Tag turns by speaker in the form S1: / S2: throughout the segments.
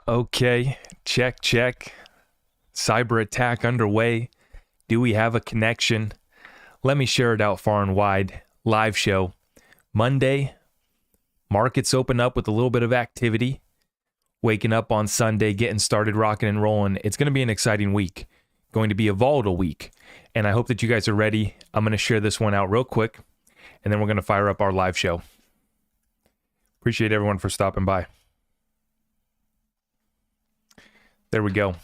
S1: Okay, check. Cyber attack underway. Do we have a connection? Let me share it out far and wide. Live show. Monday, markets open up with a little bit of activity. Waking up on Sunday, getting started rocking and rolling. It's going to be an exciting week. Going to be a volatile week. And I hope that you guys are ready. I'm going to share this one out real quick, and then we're going to fire up our live show. Appreciate everyone for stopping by. There we go.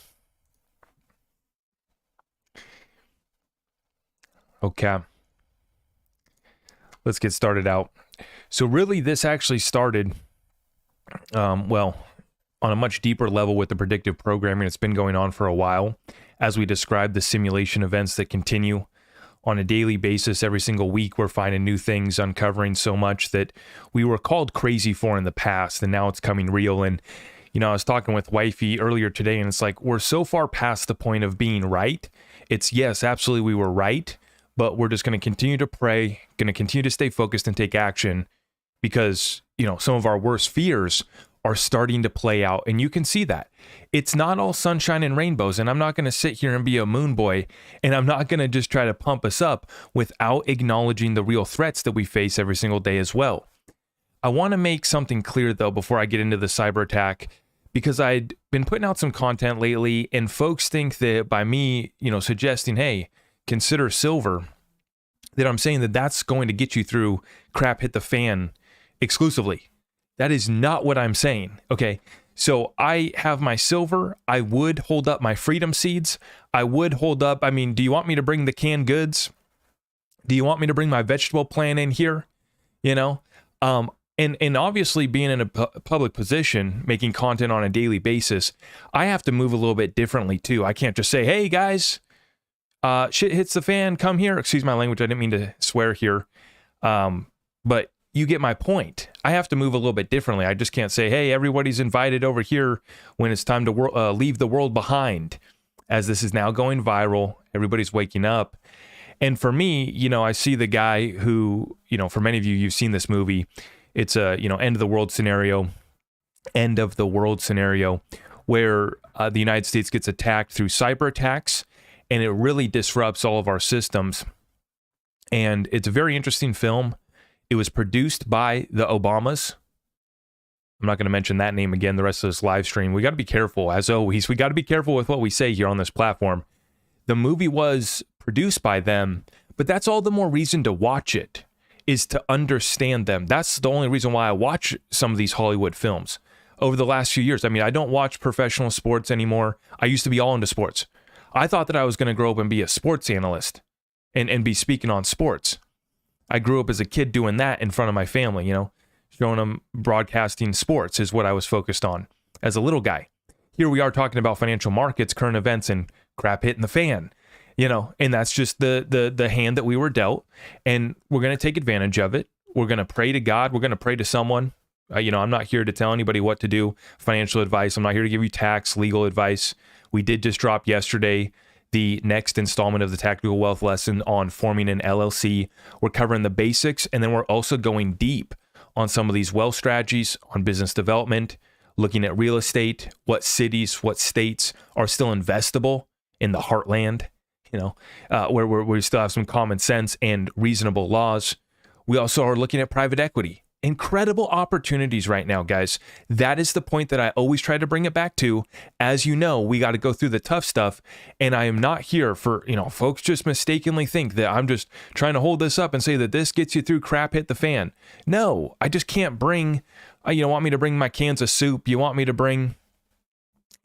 S1: Okay. Let's get started out. So really, this actually started, on a much deeper level with the predictive programming. It's been going on for a while. As we described, the simulation events that continue on a daily basis. Every single week, we're finding new things, uncovering so much that we were called crazy for in the past, and now it's coming real. And you know, I was talking with wifey earlier today, and it's like, we're so far past the point of being right. It's, yes, absolutely, we were right, but we're just going to continue to pray, going to continue to stay focused and take action because, you know, some of our worst fears are starting to play out. And you can see that. It's not all sunshine and rainbows. And I'm not going to sit here and be a moon boy, and I'm not going to just try to pump us up without acknowledging the real threats that we face every single day as well. I want to make something clear, though, before I get into the cyber attack, because I'd been putting out some content lately, and folks think that by me, you know, suggesting, hey, consider silver, that I'm saying that that's going to get you through crap hit the fan exclusively. That is not what I'm saying, okay? So I have my silver. I would hold up my freedom seeds. I would hold up, I mean, do you want me to bring the canned goods? Do you want me to bring my vegetable plant in here? You know? And obviously being in a public position, making content on a daily basis, I have to move a little bit differently too. I can't just say, hey guys, shit hits the fan, come here. Excuse my language, I didn't mean to swear here. But you get my point. I have to move a little bit differently. I just can't say, hey, everybody's invited over here when it's time to leave the world behind, as this is now going viral. Everybody's waking up. And for me, you know, I see the guy who, you know, for many of you, you've seen this movie. It's a, you know, end of the world scenario where the United States gets attacked through cyber attacks, and it really disrupts all of our systems. And it's a very interesting film. It was produced by the Obamas. I'm not going to mention that name again the rest of this live stream. We got to be careful, as always. We got to be careful with what we say here on this platform. The movie was produced by them, but that's all the more reason to watch it, is to understand them. That's the only reason why I watch some of these Hollywood films over the last few years. I mean, I don't watch professional sports anymore. I used to be all into sports. I thought that I was going to grow up and be a sports analyst and be speaking on sports. I grew up as a kid doing that in front of my family, you know, showing them broadcasting sports is what I was focused on as a little guy. Here we are talking about financial markets, current events, and crap hitting the fan. You know, and that's just the hand that we were dealt, and we're going to take advantage of it. We're going to pray to God. We're going to pray to someone. You know, I'm not here to tell anybody what to do, financial advice. I'm not here to give you tax, legal advice. We did just drop yesterday the next installment of the Tactical Wealth lesson on forming an LLC. We're covering the basics, and then we're also going deep on some of these wealth strategies, on business development, looking at real estate, what cities, what states are still investable in the heartland. You know, where we still have some common sense and reasonable laws. We also are looking at private equity. Incredible opportunities right now, guys. That is the point that I always try to bring it back to. As you know, we got to go through the tough stuff. And I am not here for, you know, folks just mistakenly think that I'm just trying to hold this up and say that this gets you through crap hit the fan. No, I just can't bring, you know, want me to bring my cans of soup. You want me to bring,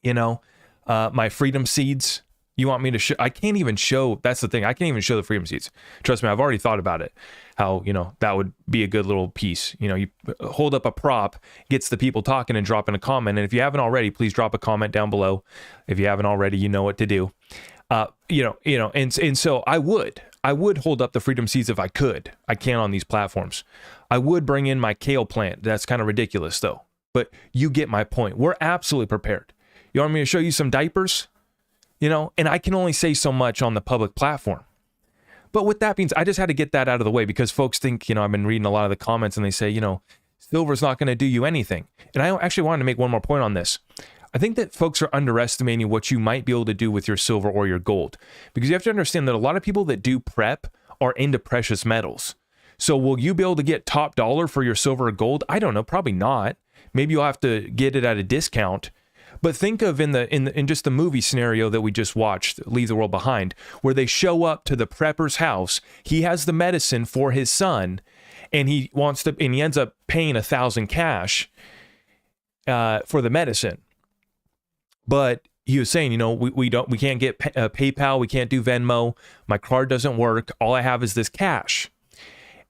S1: you know, my freedom seeds. You want me to show? I can't even show. That's the thing. I can't even show the freedom seeds. Trust me, I've already thought about it. How, you know, that would be a good little piece. You know, you hold up a prop, gets the people talking and dropping a comment. And if you haven't already, please drop a comment down below. If you haven't already, you know what to do. And so I would hold up the freedom seeds if I could. I can on these platforms. I would bring in my kale plant. That's kind of ridiculous though. But you get my point. We're absolutely prepared. You want me to show you some diapers? You know, and I can only say so much on the public platform. But with that being said, I just had to get that out of the way because folks think, you know, I've been reading a lot of the comments and they say, you know, silver's not going to do you anything. And I actually wanted to make one more point on this. I think that folks are underestimating what you might be able to do with your silver or your gold, because you have to understand that a lot of people that do prep are into precious metals. So will you be able to get top dollar for your silver or gold? I don't know, probably not. Maybe you'll have to get it at a discount. But think of in just the movie scenario that we just watched, Leave the World Behind, where they show up to the prepper's house. He has the medicine for his son, and he ends up paying $1,000 cash for the medicine. But he was saying, we can't get PayPal, we can't do Venmo, my card doesn't work, all I have is this cash.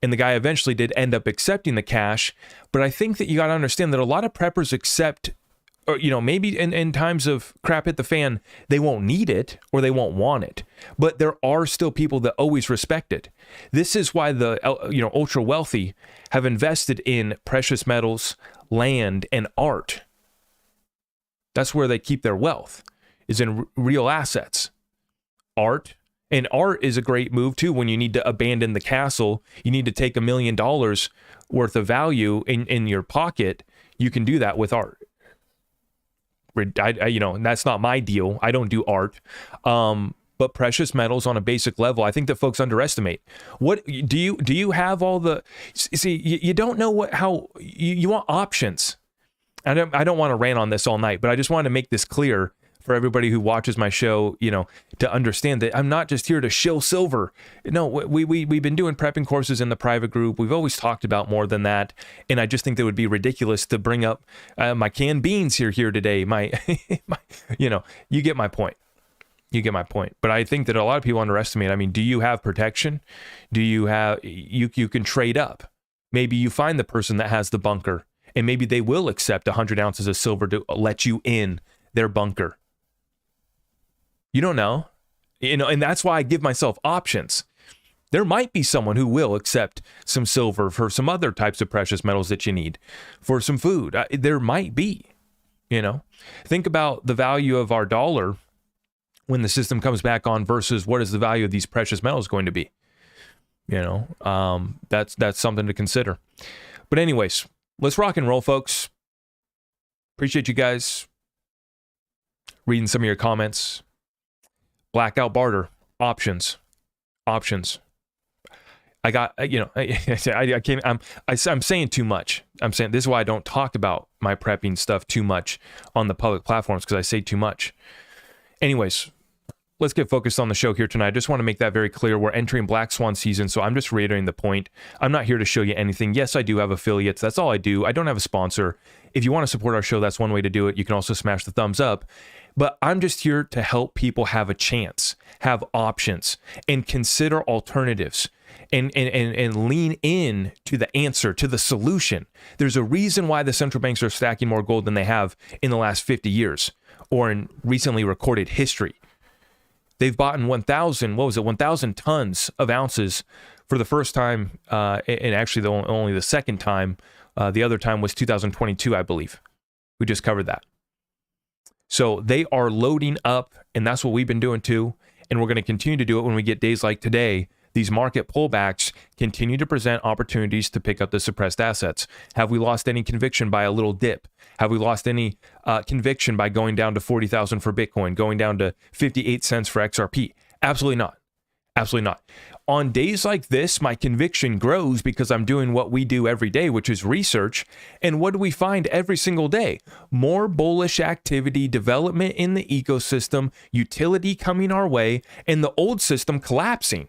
S1: And the guy eventually did end up accepting the cash. But I think that you got to understand that a lot of preppers accept, or maybe in times of crap hit the fan, they won't need it or they won't want it. But there are still people that always respect it. This is why the ultra wealthy have invested in precious metals, land, and art. That's where they keep their wealth, is in real assets. Art. And art is a great move too. When you need to abandon the castle, you need to take $1 million worth of value in your pocket. You can do that with art. And that's not my deal. I don't do art. But precious metals on a basic level, I think that folks underestimate. What do you have all the? See, you don't know how you want options. I don't want to rant on this all night, but I just want to make this clear for everybody who watches my show, to understand that I'm not just here to shill silver. No, we've been doing prepping courses in the private group. We've always talked about more than that. And I just think that it would be ridiculous to bring up my canned beans here today. You get my point. You get my point. But I think that a lot of people underestimate. I mean, do you have protection? Do you have, you can trade up. Maybe you find the person that has the bunker, and maybe they will accept 100 ounces of silver to let you in their bunker. You don't know, and that's why I give myself options. There might be someone who will accept some silver for some other types of precious metals that you need, for some food. There might be, Think about the value of our dollar when the system comes back on versus what is the value of these precious metals going to be. That's something to consider. But anyways, let's rock and roll, folks. Appreciate you guys reading some of your comments. Blackout barter, options. I got, I can't, I'm saying too much. I'm saying this is why I don't talk about my prepping stuff too much on the public platforms, because I say too much. Anyways, let's get focused on the show here tonight. I just want to make that very clear. We're entering Black Swan season, so I'm just reiterating the point. I'm not here to show you anything. Yes, I do have affiliates. That's all I do. I don't have a sponsor. If you want to support our show, that's one way to do it. You can also smash the thumbs up. But I'm just here to help people have a chance, have options, and consider alternatives, and lean in to the answer, to the solution. There's a reason why the central banks are stacking more gold than they have in the last 50 years or in recently recorded history. They've bought in 1,000 tons of ounces for the first time, and actually only the second time. The other time was 2022, I believe. We just covered that. So they are loading up, and that's what we've been doing too. And we're going to continue to do it when we get days like today. These market pullbacks continue to present opportunities to pick up the suppressed assets. Have we lost any conviction by a little dip? Have we lost any conviction by going down to 40,000 for Bitcoin, going down to 58 cents for XRP? Absolutely not. Absolutely not. On days like this, my conviction grows because I'm doing what we do every day, which is research. And what do we find every single day? More bullish activity, development in the ecosystem, utility coming our way, and the old system collapsing.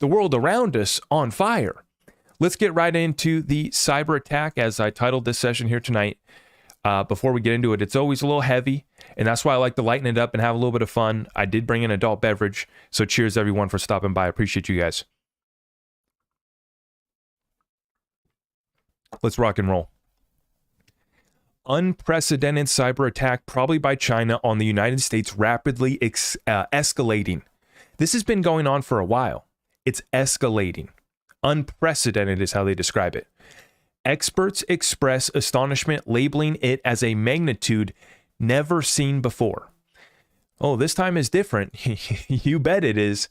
S1: The world around us on fire. Let's get right into the cyber attack, as I titled this session here tonight. Before we get into it, it's always a little heavy, and that's why I like to lighten it up and have a little bit of fun. I did bring an adult beverage, so cheers everyone for stopping by. I appreciate you guys. Let's rock and roll. Unprecedented cyber attack, probably by China, on the United States, rapidly escalating. This has been going on for a while. It's escalating. Unprecedented is how they describe it. Experts express astonishment, labeling it as a magnitude never seen before. Oh, this time is different. You bet it is.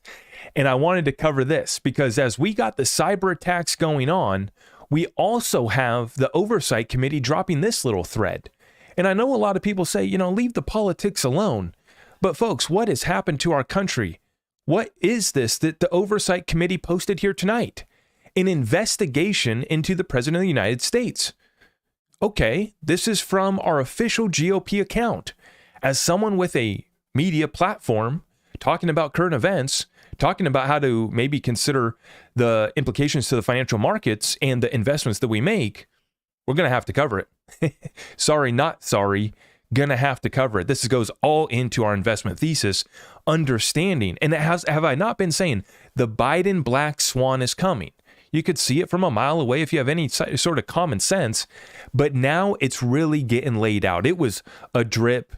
S1: And I wanted to cover this because as we got the cyber attacks going on, we also have the Oversight Committee dropping this little thread. And I know a lot of people say, leave the politics alone. But folks, what has happened to our country? What is this that the Oversight Committee posted here tonight? An investigation into the President of the United States. Okay, this is from our official GOP account. As someone with a media platform talking about current events, talking about how to maybe consider the implications to the financial markets and the investments that we make, we're going to have to cover it. Sorry, not sorry. Going to have to cover it. This goes all into our investment thesis, understanding. And have I not been saying the Biden black swan is coming? You could see it from a mile away if you have any sort of common sense. But now it's really getting laid out. It was a drip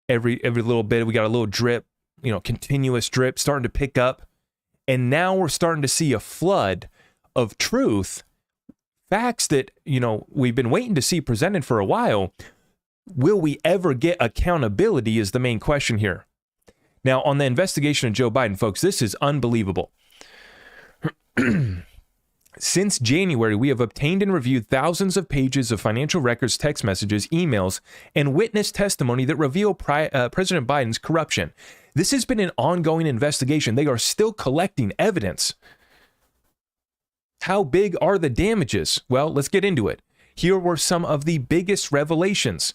S1: every little bit. We got a little drip, continuous drip starting to pick up. And now we're starting to see a flood of truth, facts that, we've been waiting to see presented for a while. Will we ever get accountability is the main question here. Now, on the investigation of Joe Biden, folks, this is unbelievable. Since January, we have obtained and reviewed thousands of pages of financial records, text messages, emails, and witness testimony that reveal President Biden's corruption. This has been an ongoing investigation. They are still collecting evidence. How big are the damages? Well, let's get into it. Here were some of the biggest revelations.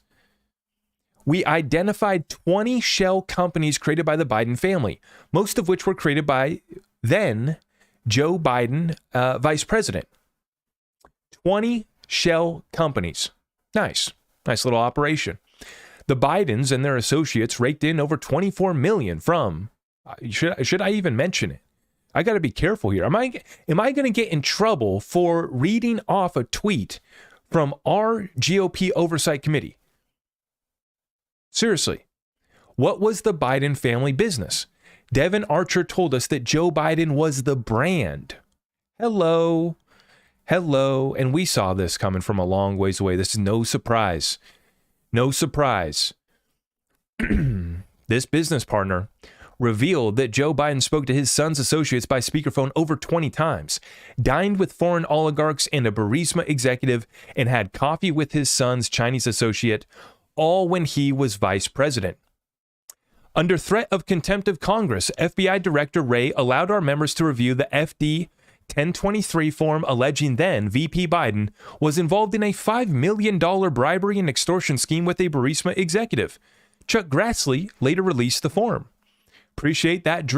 S1: We identified 20 shell companies created by the Biden family, most of which were created by then Joe Biden, vice president. 20 shell companies. Nice little operation. The Bidens and their associates raked in over $24 million from, should I even mention it? I got to be careful here. Am I going to get in trouble for reading off a tweet from our GOP Oversight Committee? Seriously, what was the Biden family business? Devin Archer told us that Joe Biden was the brand. Hello. And we saw this coming from a long ways away. This is no surprise. This business partner revealed that Joe Biden spoke to his son's associates by speakerphone over 20 times, dined with foreign oligarchs and a Burisma executive, and had coffee with his son's Chinese associate, all when he was vice president. Under threat of contempt of Congress, FBI Director Wray allowed our members to review the FD 1023 form alleging then VP Biden was involved in a $5 million bribery and extortion scheme with a Burisma executive. Chuck Grassley later released the form. Appreciate that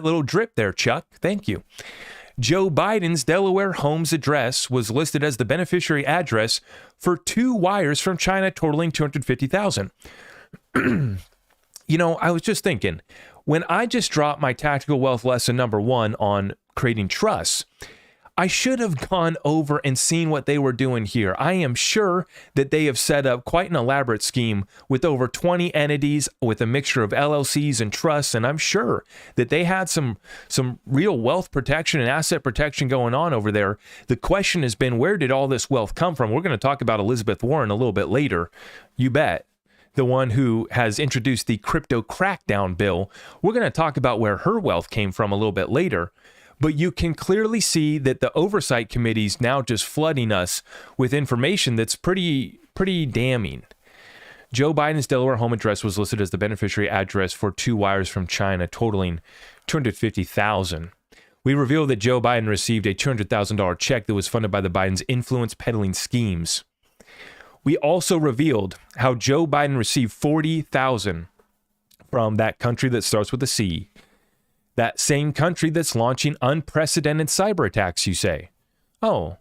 S1: little drip there, Chuck. Thank you. Joe Biden's Delaware home's address was listed as the beneficiary address for 2 wires from China totaling $250,000. I was just thinking, when I just dropped my tactical wealth lesson number 1 on creating trusts, I should have gone over and seen what they were doing here. I am sure that they have set up quite an elaborate scheme with over 20 entities with a mixture of LLCs and trusts, and I'm sure that they had some real wealth protection and asset protection going on over there. The question has been, where did all this wealth come from? We're going to talk about Elizabeth Warren a little bit later. You bet. The one who has introduced the crypto crackdown bill. We're going to talk about where her wealth came from a little bit later. But you can clearly see that the Oversight Committee is now just flooding us with information that's pretty damning. Joe Biden's Delaware home address was listed as the beneficiary address for 2 wires from China totaling $250,000. We revealed that Joe Biden received a $200,000 check that was funded by the Biden's influence peddling schemes. We also revealed how Joe Biden received $40,000 from that country that starts with a C. That same country that's launching unprecedented cyber attacks, you say? Oh.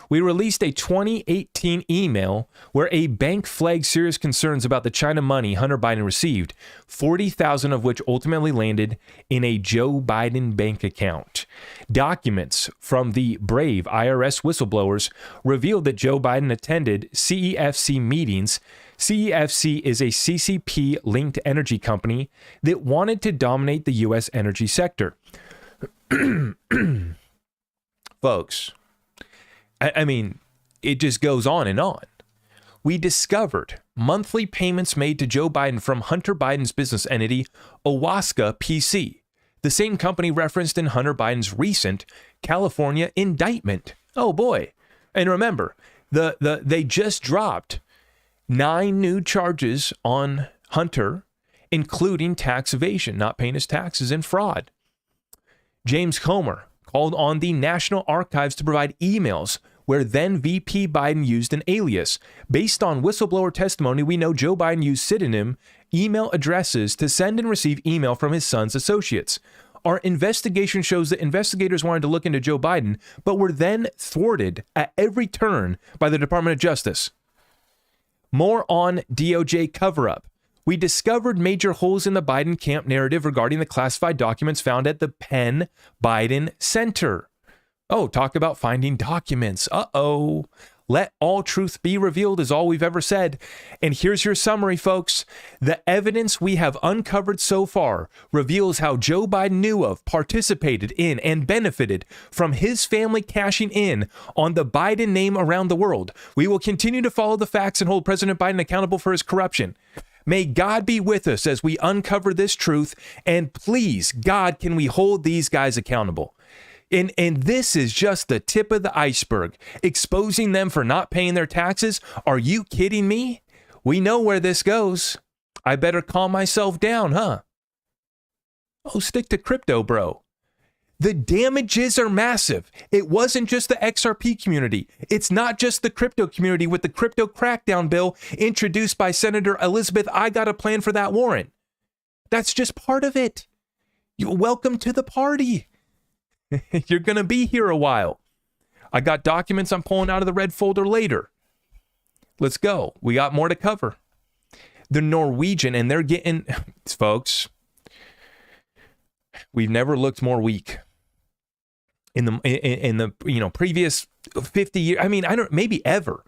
S1: We released a 2018 email where a bank flagged serious concerns about the China money Hunter Biden received, $40,000 of which ultimately landed in a Joe Biden bank account. Documents from the brave IRS whistleblowers revealed that Joe Biden attended CEFC meetings. CEFC is a CCP-linked energy company that wanted to dominate the U.S. energy sector. Folks, I mean, it just goes on and on. We discovered monthly payments made to Joe Biden from Hunter Biden's business entity, Owaska PC, the same company referenced in Hunter Biden's recent California indictment. Oh boy. And remember, they just dropped 9 new charges on Hunter, including tax evasion, not paying his taxes, and fraud. James Comer called on the National Archives to provide emails where then VP Biden used an alias. Based on whistleblower testimony, we know Joe Biden used pseudonym email addresses to send and receive email from his son's associates. Our investigation shows that investigators wanted to look into Joe Biden, but were then thwarted at every turn by the Department of Justice. More on DOJ cover-up. We discovered major holes in the Biden camp narrative regarding the classified documents found at the Penn Biden Center. Oh, talk about finding documents. Uh-oh. Let all truth be revealed is all we've ever said. And here's your summary, folks. The evidence we have uncovered so far reveals how Joe Biden knew of, participated in, and benefited from his family cashing in on the Biden name around the world. We will continue to follow the facts and hold President Biden accountable for his corruption. May God be with us as we uncover this truth. And please, God, can we hold these guys accountable? And this is just the tip of the iceberg, exposing them for not paying their taxes. Are you kidding me? We know where this goes. I better calm myself down, huh? Oh, stick to crypto, bro. The damages are massive. It wasn't just the XRP community. It's not just the crypto community with the crypto crackdown bill introduced by Senator Elizabeth I got a plan for that Warren. That's just part of it. You're welcome to the party. You're going to be here a while. I got documents I'm pulling out of the red folder later. Let's go. We got more to cover. The Norwegian, and they're getting, folks, we've never looked more weak. In the previous 50 years, I mean, maybe ever.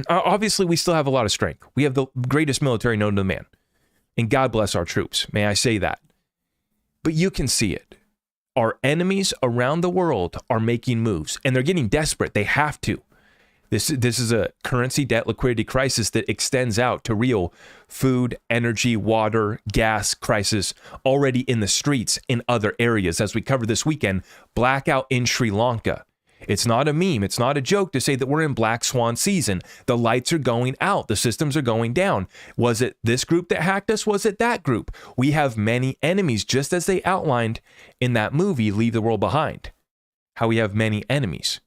S1: Obviously, we still have a lot of strength. We have the greatest military known to man. And God bless our troops. May I say that. But you can see it. Our enemies around the world are making moves, and they're getting desperate. They have to. This is a currency debt liquidity crisis that extends out to real food, energy, water, gas crisis already in the streets in other areas. As we covered this weekend, blackout in Sri Lanka. It's not a meme. It's not a joke to say that we're in black swan season. The lights are going out. The systems are going down. Was it this group that hacked us? Was it that group? We have many enemies, just as they outlined in that movie, Leave the World Behind. How we have many enemies.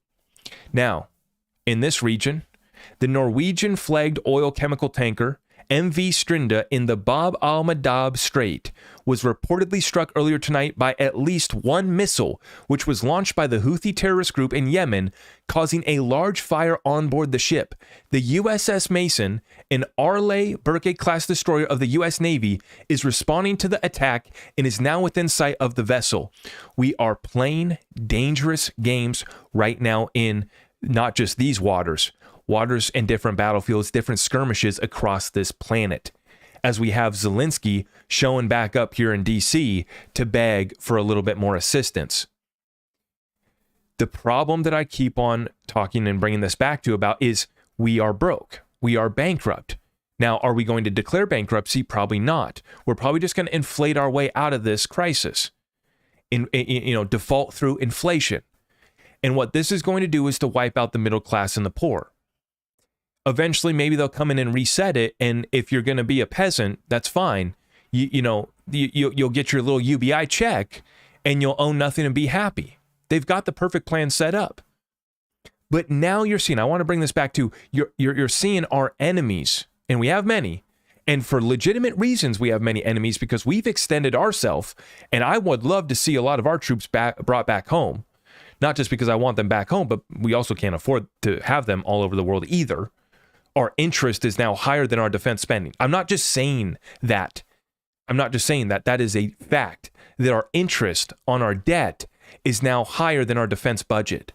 S1: Now, in this region, the Norwegian flagged oil chemical tanker MV Strinda in the Bab al-Mandab Strait was reportedly struck earlier tonight by at least one missile, which was launched by the Houthi terrorist group in Yemen, causing a large fire on board the ship. The USS Mason, an Arleigh Burke-class destroyer of the U.S. Navy, is responding to the attack and is now within sight of the vessel. We are playing dangerous games right now in not just these waters and different battlefields, different skirmishes across this planet. As we have Zelensky showing back up here in D.C. to beg for a little bit more assistance. The problem that I keep on talking and bringing this back to about is we are broke. We are bankrupt. Now, are we going to declare bankruptcy? Probably not. We're probably just going to inflate our way out of this crisis. Default through inflation. And what this is going to do is to wipe out the middle class and the poor. Eventually, maybe they'll come in and reset it. And if you're going to be a peasant, that's fine. You'll get your little UBI check and you'll own nothing and be happy. They've got the perfect plan set up. But now you're seeing, I want to bring this back to, you're seeing our enemies, and we have many. And for legitimate reasons, we have many enemies because we've extended ourselves. And I would love to see a lot of our troops brought back home. Not just because I want them back home, but we also can't afford to have them all over the world either. Our interest is now higher than our defense spending. I'm not just saying that. That is a fact. That our interest on our debt is now higher than our defense budget.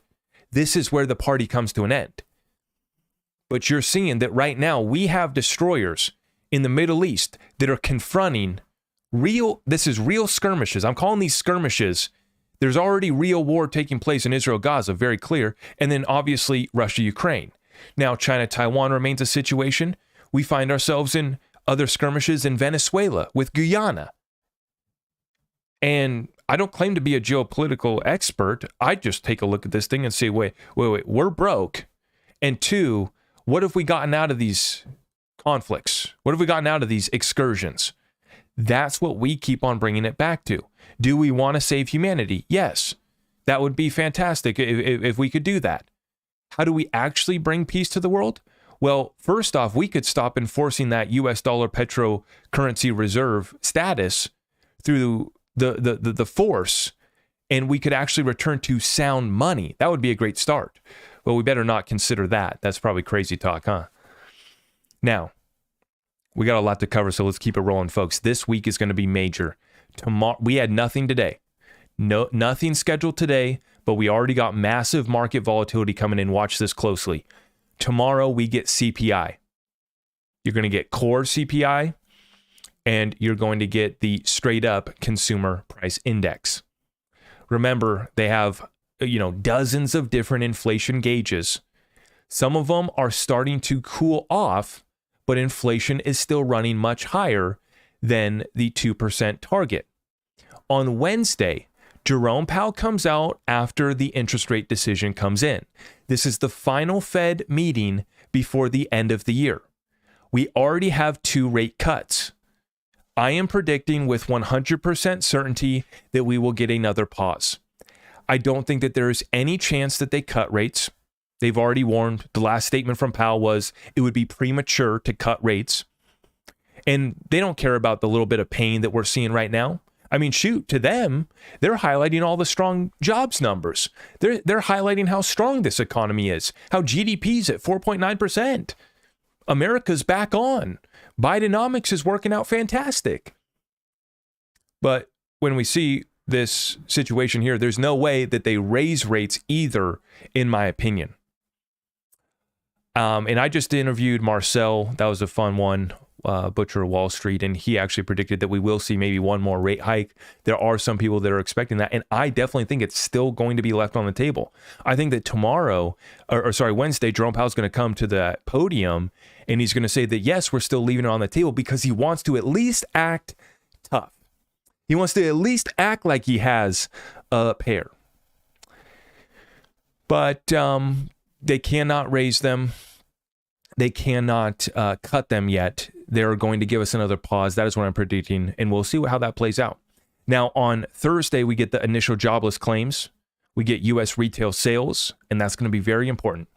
S1: This is where the party comes to an end. But you're seeing that right now we have destroyers in the Middle East that are confronting real skirmishes. I'm calling these skirmishes. There's already real war taking place in Israel, Gaza, very clear. And then obviously Russia, Ukraine. Now, China, Taiwan remains a situation. We find ourselves in other skirmishes in Venezuela with Guyana. And I don't claim to be a geopolitical expert. I just take a look at this thing and say, wait, we're broke. And two, what have we gotten out of these conflicts? What have we gotten out of these excursions? That's what we keep on bringing it back to. Do we want to save humanity? Yes. That would be fantastic if we could do that. How do we actually bring peace to the world? Well, first off, we could stop enforcing that US dollar petro currency reserve status through the force, and we could actually return to sound money. That would be a great start. Well, we better not consider that. That's probably crazy talk, huh? Now, we got a lot to cover, so let's keep it rolling, folks. This week is going to be major. Tomorrow, we had nothing today. Nothing scheduled today, but we already got massive market volatility coming in. Watch this closely. Tomorrow, we get CPI. You're going to get core CPI, and you're going to get the straight up consumer price index. Remember, they have, dozens of different inflation gauges. Some of them are starting to cool off, but inflation is still running much higher than the 2% target. On Wednesday, Jerome Powell comes out after the interest rate decision comes in. This is the final Fed meeting before the end of the year. We already have 2 rate cuts. I am predicting with 100% certainty that we will get another pause. I don't think that there is any chance that they cut rates. They've already warned. The last statement from Powell was it would be premature to cut rates. And they don't care about the little bit of pain that we're seeing right now. I mean, shoot, to them, they're highlighting all the strong jobs numbers. They're highlighting how strong this economy is, how GDP's at 4.9%. America's back on. Bidenomics is working out fantastic. But when we see this situation here, there's no way that they raise rates either, in my opinion. And I just interviewed Marcel. That was a fun one, Butcher of Wall Street, and he actually predicted that we will see maybe one more rate hike. There are some people that are expecting that, and I definitely think it's still going to be left on the table. I think that Wednesday, Jerome Powell's going to come to the podium, and he's going to say that, yes, we're still leaving it on the table because he wants to at least act tough. He wants to at least act like he has a pair. But they cannot raise them. They cannot cut them yet. They're going to give us another pause. That is what I'm predicting, and we'll see how that plays out. Now, on Thursday, we get the initial jobless claims. We get U.S. retail sales, and that's going to be very important.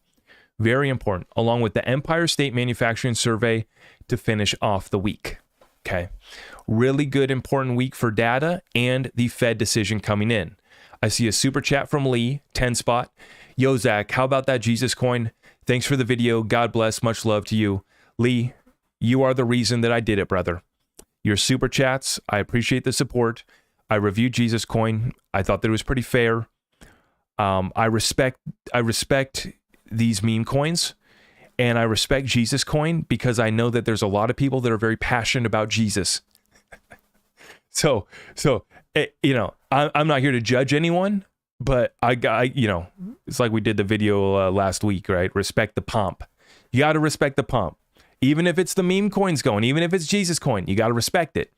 S1: Very important, along with the Empire State Manufacturing Survey to finish off the week. Okay. Really good, important week for data and the Fed decision coming in. I see a super chat from Lee, 10 spot. Yo, Zach, how about that Jesus coin? Thanks for the video. God bless. Much love to you. Lee, you are the reason that I did it, brother. Your super chats, I appreciate the support. I reviewed Jesus coin. I thought that it was pretty fair. I respect these meme coins, and I respect Jesus coin because I know that there's a lot of people that are very passionate about Jesus. So I'm not here to judge anyone, but it's like we did the video last week, right? Respect the pomp. You got to respect the pomp. Even if it's the meme coins going, even if it's Jesus coin, you got to respect it.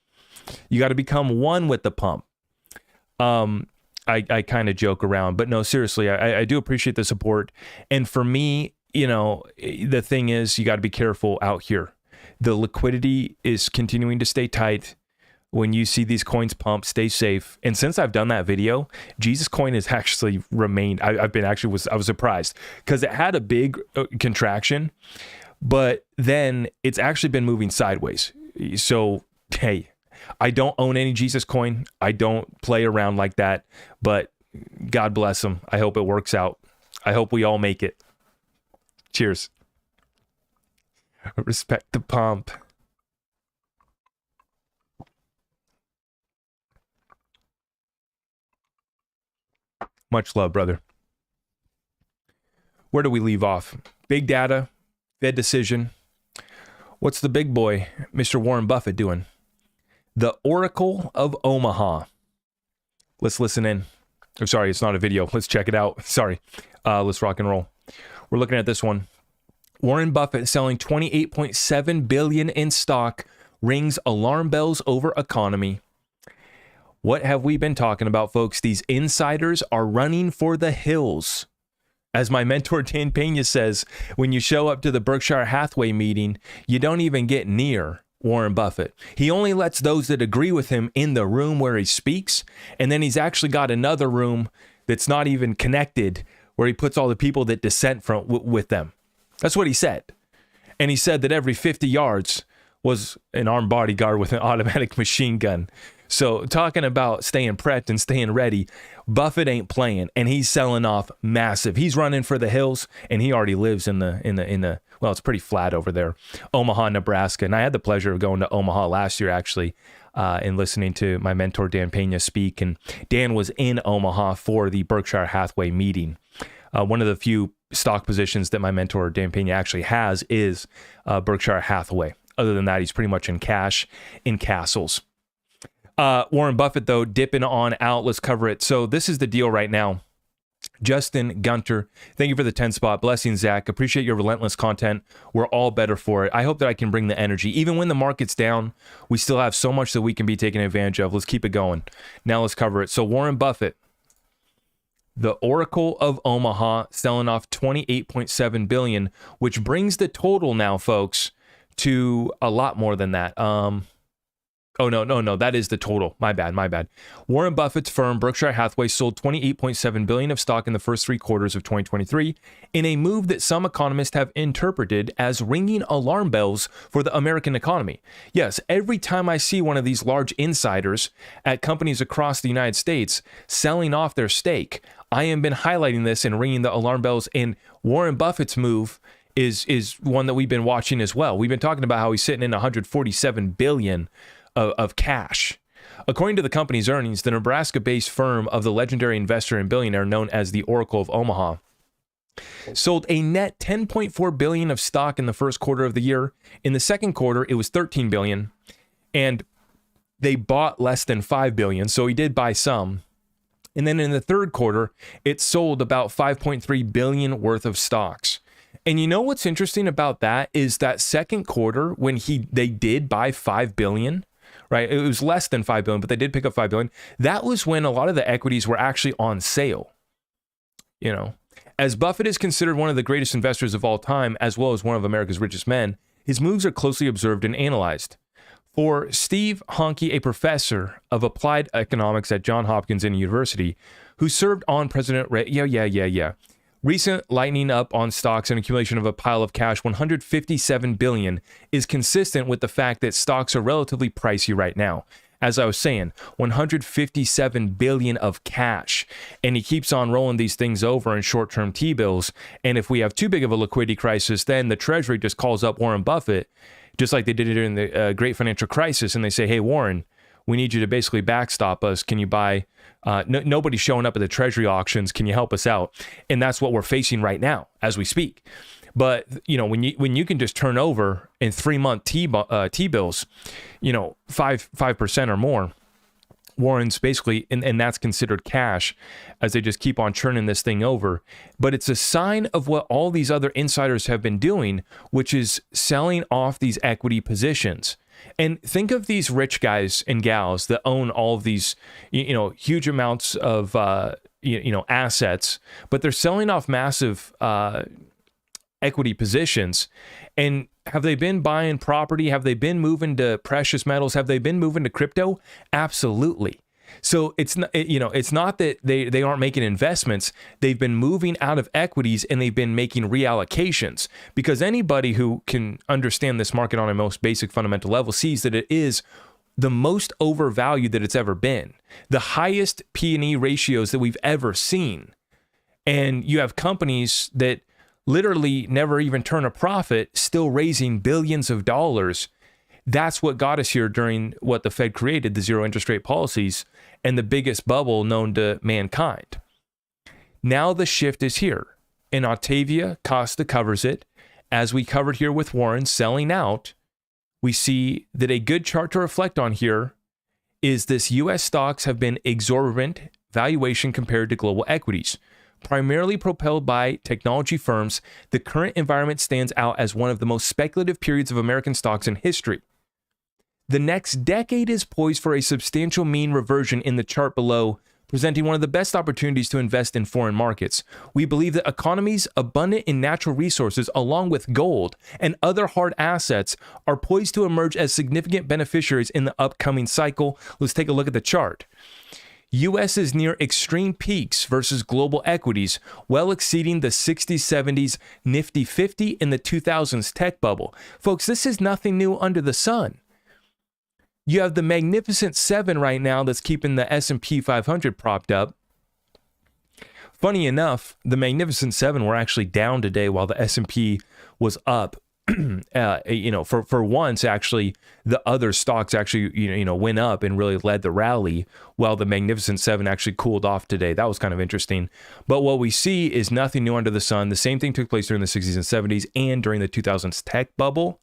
S1: You got to become one with the pump. I kind of joke around, but no, seriously, I do appreciate the support. And for me, the thing is, you got to be careful out here. The liquidity is continuing to stay tight. When you see these coins pump, stay safe. And since I've done that video, Jesus coin has actually remained. I was surprised because it had a big contraction, but then it's actually been moving sideways. So, hey, I don't own any Jesus coin. I don't play around like that, but God bless them. I hope it works out. I hope we all make it. Cheers. Respect the pump. Much love, brother. Where do we leave off? Big data, Fed decision. What's the big boy, Mr. Warren Buffett, doing? The Oracle of Omaha. Let's listen in. I'm sorry, it's not a video. Let's check it out. Sorry. Let's rock and roll. We're looking at this one. Warren Buffett selling $28.7 billion in stock rings alarm bells over economy. What have we been talking about, folks? These insiders are running for the hills. As my mentor Dan Pena says, when you show up to the Berkshire Hathaway meeting, you don't even get near Warren Buffett. He only lets those that agree with him in the room where he speaks, and then he's actually got another room that's not even connected where he puts all the people that dissent from with them. That's what he said. And he said that every 50 yards was an armed bodyguard with an automatic machine gun. So talking about staying prepped and staying ready, Buffett ain't playing, and he's selling off massive. He's running for the hills, and he already lives in the well, it's pretty flat over there, Omaha, Nebraska. And I had the pleasure of going to Omaha last year, actually, and listening to my mentor Dan Pena speak. And Dan was in Omaha for the Berkshire Hathaway meeting. One of the few stock positions that my mentor Dan Pena actually has is Berkshire Hathaway. Other than that, he's pretty much in cash in castles. Warren Buffett, though, dipping on out. Let's cover it. So this is the deal right now. Justin Gunter, thank you for the 10 spot. Blessings, Zach. Appreciate your relentless content. We're all better for it. I hope that I can bring the energy. Even when the market's down, we still have so much that we can be taken advantage of. Let's keep it going. Now let's cover it. So Warren Buffett, the Oracle of Omaha, selling off $28.7 billion, which brings the total now, folks, to a lot more than that. No, that is the total. My bad. Warren Buffett's firm, Berkshire Hathaway, sold $28.7 billion of stock in the first 3 quarters of 2023 in a move that some economists have interpreted as ringing alarm bells for the American economy. Yes, every time I see one of these large insiders at companies across the United States selling off their stake, I have been highlighting this and ringing the alarm bells, and Warren Buffett's move is one that we've been watching as well. We've been talking about how he's sitting in $147 billion of cash. According to the company's earnings, the Nebraska-based firm of the legendary investor and billionaire known as the Oracle of Omaha sold a net $10.4 billion of stock in the first quarter of the year. In the second quarter, it was $13 billion, and they bought less than $5 billion, so he did buy some. And then in the third quarter, it sold about $5.3 billion worth of stocks. And you know what's interesting about that is that second quarter, when they did buy $5 billion, right? It was less than $5 billion, but they did pick up $5 billion. That was when a lot of the equities were actually on sale. You know, as Buffett is considered one of the greatest investors of all time, as well as one of America's richest men, his moves are closely observed and analyzed. For Steve Honke, a professor of applied economics at Johns Hopkins University, who served on President recent lightening up on stocks and accumulation of a pile of cash, $157 billion, is consistent with the fact that stocks are relatively pricey right now. As I was saying, $157 billion of cash. And he keeps on rolling these things over in short-term T-bills. And if we have too big of a liquidity crisis, then the Treasury just calls up Warren Buffett, just like they did it during the great financial crisis. And they say, hey, Warren, we need you to basically backstop us. Can you buy? Nobody's showing up at the Treasury auctions. Can you help us out? And that's what we're facing right now as we speak. But you know, when you can just turn over in 3-month T-bills, you know, 5% or more, Warren's basically, and that's considered cash, as they just keep on churning this thing over. But it's a sign of what all these other insiders have been doing, which is selling off these equity positions. And think of these rich guys and gals that own all of these, you know, huge amounts of, assets, but they're selling off massive equity positions. And have they been buying property? Have they been moving to precious metals? Have they been moving to crypto? Absolutely. So it's not, it's not that they aren't making investments. They've been moving out of equities and they've been making reallocations, because anybody who can understand this market on a most basic fundamental level sees that it is the most overvalued that it's ever been, the highest P&E ratios that we've ever seen. And you have companies that literally never even turn a profit, still raising billions of dollars. That's what got us here during what the Fed created, the zero interest rate policies, and the biggest bubble known to mankind. Now the shift is here, and Octavia Costa covers it. As we covered here with Warren selling out, we see that a good chart to reflect on here is this U.S. stocks have been exorbitant valuation compared to global equities. Primarily propelled by technology firms, the current environment stands out as one of the most speculative periods of American stocks in history. The next decade is poised for a substantial mean reversion in the chart below presenting one of the best opportunities to invest in foreign markets. We believe that economies abundant in natural resources, along with gold and other hard assets, are poised to emerge as significant beneficiaries in the upcoming cycle. Let's take a look at the chart. U.S. is near extreme peaks versus global equities, well exceeding the 60s, 70s Nifty 50 in the 2000s tech bubble. Folks, this is nothing new under the sun. You have the Magnificent Seven right now that's keeping the S&P 500 propped up. Funny enough, the Magnificent Seven were actually down today while the S&P was up. For once, actually, the other stocks actually, went up and really led the rally, while the Magnificent Seven actually cooled off today. That was kind of interesting. But what we see is nothing new under the sun. The same thing took place during the 60s and 70s and during the 2000s tech bubble.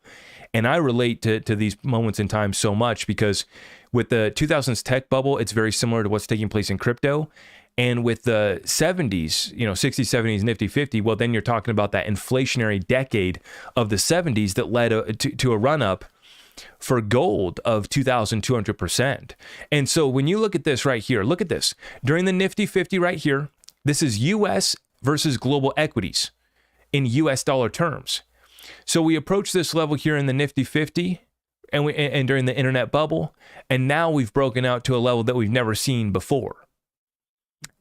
S1: And I relate to these moments in time so much because with the 2000s tech bubble, it's very similar to what's taking place in crypto. And with the 70s, 60s, 70s, Nifty 50, well, then you're talking about that inflationary decade of the 70s that led to a run-up for gold of 2,200%. And so when you look at this right here, look at this. During the Nifty 50 right here, this is U.S. versus global equities in U.S. dollar terms. So we approach this level here in the Nifty 50 and during the internet bubble, and now we've broken out to a level that we've never seen before.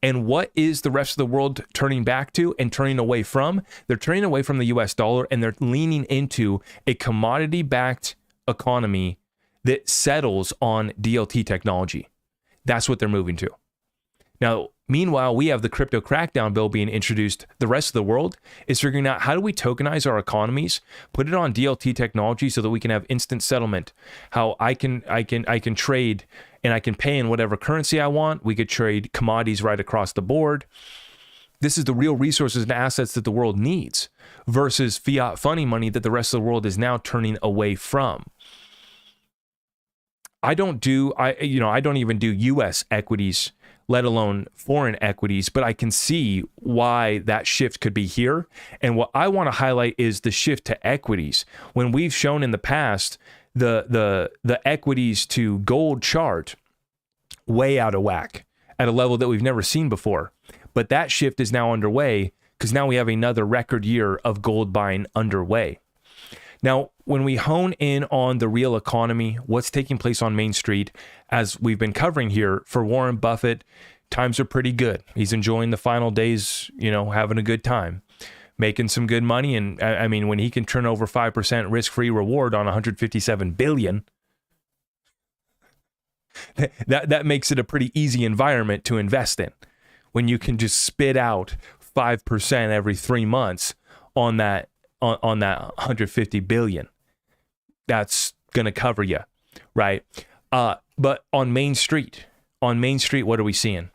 S1: And what is the rest of the world turning back to and turning away from? They're turning away from the US dollar and they're leaning into a commodity-backed economy that settles on DLT technology. That's what they're moving to. Now, meanwhile, we have the crypto crackdown bill being introduced. The rest of the world is figuring out how do we tokenize our economies, put it on DLT technology so that we can have instant settlement. How I can trade and I can pay in whatever currency I want. We could trade commodities right across the board. This is the real resources and assets that the world needs versus fiat funny money that the rest of the world is now turning away from. I don't even do US equities, let alone foreign equities, but I can see why that shift could be here. And what I want to highlight is the shift to equities. When we've shown in the past the equities to gold chart way out of whack at a level that we've never seen before. But that shift is now underway because now we have another record year of gold buying underway. Now, when we hone in on the real economy, what's taking place on Main Street, as we've been covering here, for Warren Buffett, times are pretty good. He's enjoying the final days, having a good time, making some good money. And I mean, when he can turn over 5% risk-free reward on $157 billion, that makes it a pretty easy environment to invest in. When you can just spit out 5% every 3 months on that $150 billion, that's going to cover you, right? But on Main Street, what are we seeing?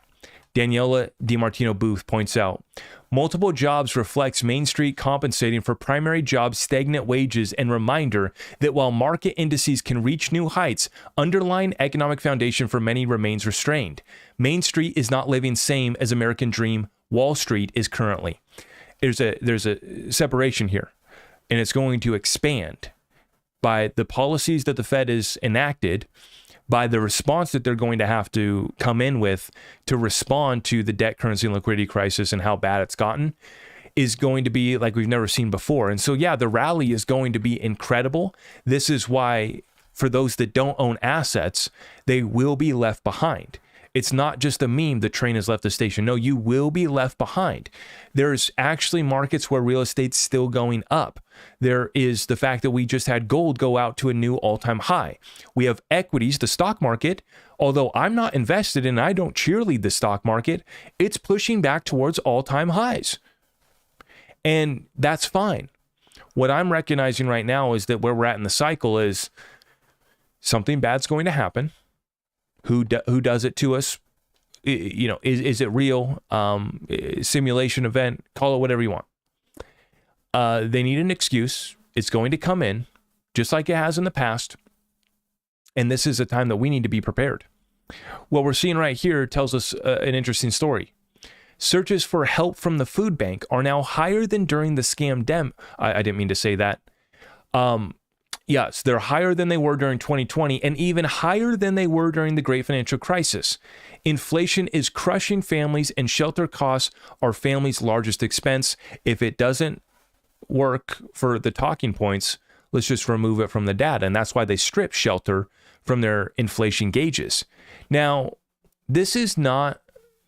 S1: Daniela DiMartino Booth points out, multiple jobs reflects Main Street compensating for primary jobs, stagnant wages, and reminder that while market indices can reach new heights, underlying economic foundation for many remains restrained. Main Street is not living same as American dream Wall Street is currently. There's a separation here, and it's going to expand by the policies that the Fed has enacted, by the response that they're going to have to come in with to respond to the debt, currency, and liquidity crisis and how bad it's gotten, is going to be like we've never seen before. And so, yeah, the rally is going to be incredible. This is why, for those that don't own assets, they will be left behind. It's not just a meme, the train has left the station. No, you will be left behind. There's actually markets where real estate's still going up. There is the fact that we just had gold go out to a new all-time high. We have equities, the stock market, although I'm not invested in, I don't cheerlead the stock market, it's pushing back towards all-time highs. And that's fine. What I'm recognizing right now is that where we're at in the cycle is something bad's going to happen. Who does it to us? Is it real? Simulation event, call it whatever you want. They need an excuse. It's going to come in just like it has in the past. And this is a time that we need to be prepared. What we're seeing right here tells us an interesting story. Searches for help from the food bank are now higher than during the scam I didn't mean to say that. Yes, they're higher than they were during 2020 and even higher than they were during the great financial crisis. Inflation is crushing families and shelter costs are families' largest expense. If it doesn't work for the talking points, let's just remove it from the data. And that's why they strip shelter from their inflation gauges. Now, this is not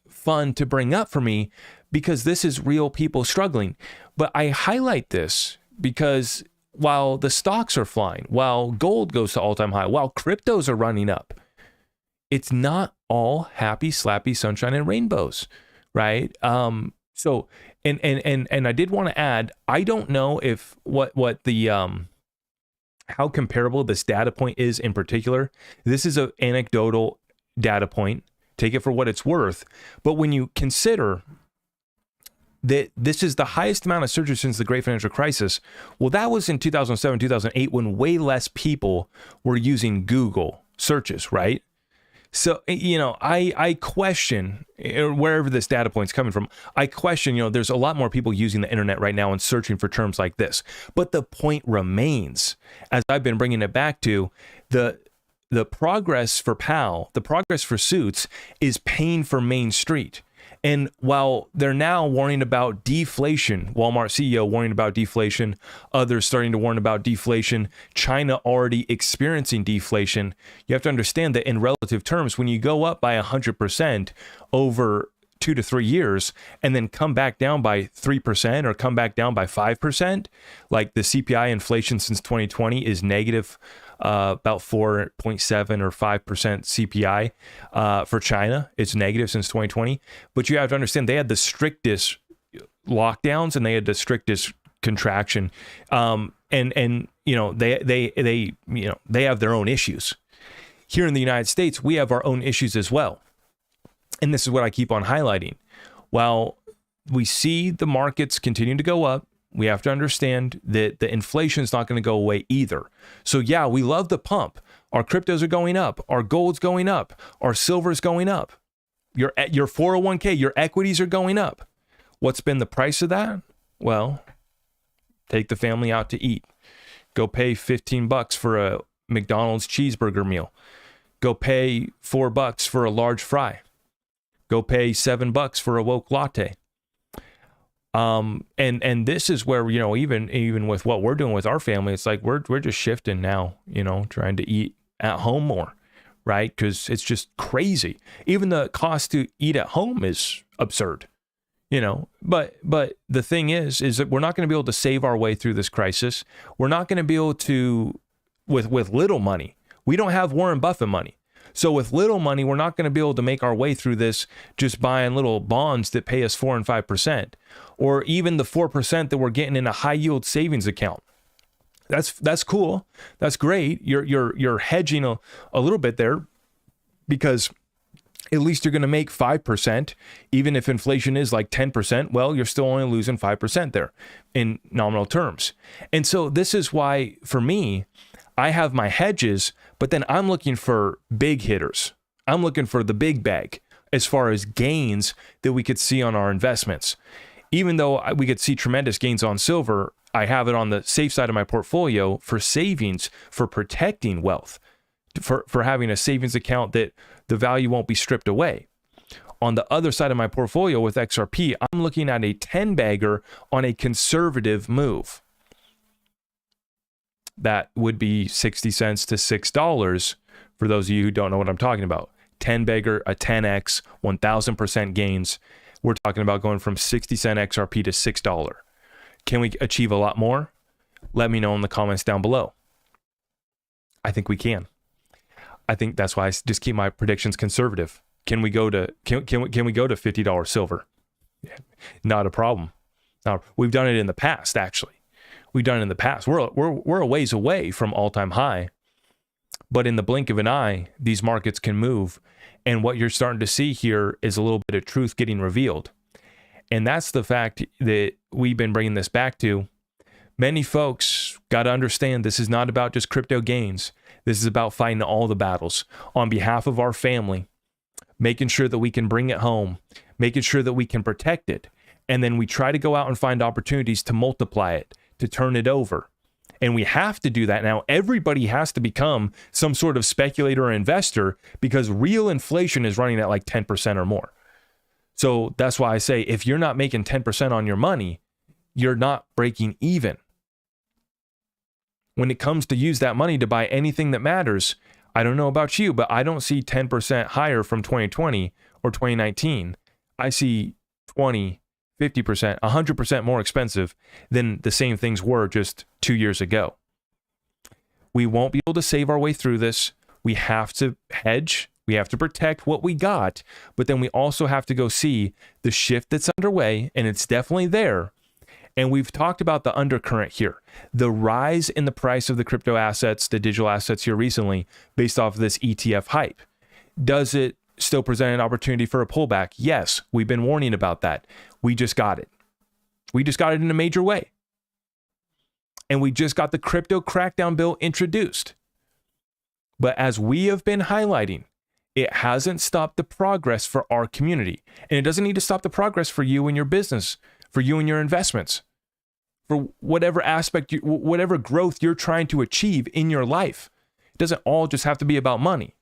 S1: fun to bring up for me because this is real people struggling. But I highlight this because while the stocks are flying, while gold goes to all-time high, while cryptos are running up, it's not all happy, slappy, sunshine, and rainbows, right? So, and I did want to add, I don't know if what the how comparable this data point is in particular. This is an anecdotal data point. Take it for what it's worth. But when you consider that this is the highest amount of searches since the great financial crisis, well, that was in 2007, 2008, when way less people were using Google searches, right? So, I question, wherever this data point's coming from, I question, there's a lot more people using the internet right now and searching for terms like this. But the point remains, as I've been bringing it back to, the progress for PAL, the progress for Suits is paying for Main Street. And while they're now warning about deflation, Walmart CEO warning about deflation, others starting to warn about deflation, China already experiencing deflation, you have to understand that in relative terms, when you go up by 100% over 2 to 3 years and then come back down by 3% or come back down by 5%, like the CPI inflation since 2020 is negative about 4.7 or 5% CPI for China. It's negative since 2020. But you have to understand they had the strictest lockdowns and they had the strictest contraction. They have their own issues. Here in the United States, we have our own issues as well. And this is what I keep on highlighting. While we see the markets continue to go up, we have to understand that the inflation is not going to go away either. So yeah, we love the pump. Our cryptos are going up. Our gold's going up. Our silver's going up. Your 401k, your equities are going up. What's been the price of that? Well, take the family out to eat. Go pay $15 for a McDonald's cheeseburger meal. Go pay $4 for a large fry. Go pay $7 for a woke latte. And this is where, even with what we're doing with our family, it's like we're just shifting now, trying to eat at home more, right? Because it's just crazy. Even the cost to eat at home is absurd, But the thing is that we're not going to be able to save our way through this crisis. We're not going to be able to, with little money. We don't have Warren Buffett money. So with little money, we're not going to be able to make our way through this just buying little bonds that pay us 4 and 5%, or even the 4% that we're getting in a high yield savings account. That's cool. That's great. You're hedging a little bit there because at least you're going to make 5%. Even if inflation is like 10%, well, you're still only losing 5% there in nominal terms. And so this is why, for me, I have my hedges, but then I'm looking for big hitters. I'm looking for the big bag as far as gains that we could see on our investments. Even though we could see tremendous gains on silver, I have it on the safe side of my portfolio for savings, for protecting wealth, for having a savings account that the value won't be stripped away. On the other side of my portfolio with XRP, I'm looking at a 10-bagger on a conservative move. That would be 60 cents to $6 for those of you who don't know what I'm talking about. 10-bagger, a 10x, 1,000% gains. We're talking about going from 60 cent XRP to $6. Can we achieve a lot more? Let me know in the comments down below. I think we can. I think that's why I just keep my predictions conservative. Can we go to can we go to $50 silver? Not a problem. Now, we've done it in the past, actually. We've done it in the past. We're a ways away from all-time high, but in the blink of an eye, these markets can move. And what you're starting to see here is a little bit of truth getting revealed. And that's the fact that we've been bringing this back to. Many folks got to understand this is not about just crypto gains. This is about fighting all the battles on behalf of our family, making sure that we can bring it home, making sure that we can protect it. And then we try to go out and find opportunities to multiply it, to turn it over. And we have to do that now. Everybody has to become some sort of speculator or investor because real inflation is running at like 10% or more. So that's why I say if you're not making 10% on your money, you're not breaking even. When it comes to use that money to buy anything that matters, I don't know about you, but I don't see 10% higher from 2020 or 2019. I see 20, 50%, 100% more expensive than the same things were just 2 years ago. We won't be able to save our way through this. We have to hedge. We have to protect what we got, but then we also have to go see the shift that's underway, and it's definitely there. And we've talked about the undercurrent here, the rise in the price of the crypto assets, the digital assets here recently, based off of this ETF hype. Does it still present an opportunity for a pullback? Yes, we've been warning about that. We just got it. We just got it in a major way. And we just got the crypto crackdown bill introduced. But as we have been highlighting, it hasn't stopped the progress for our community. And it doesn't need to stop the progress for you and your business, for you and your investments, for whatever aspect, whatever growth you're trying to achieve in your life. It doesn't all just have to be about money.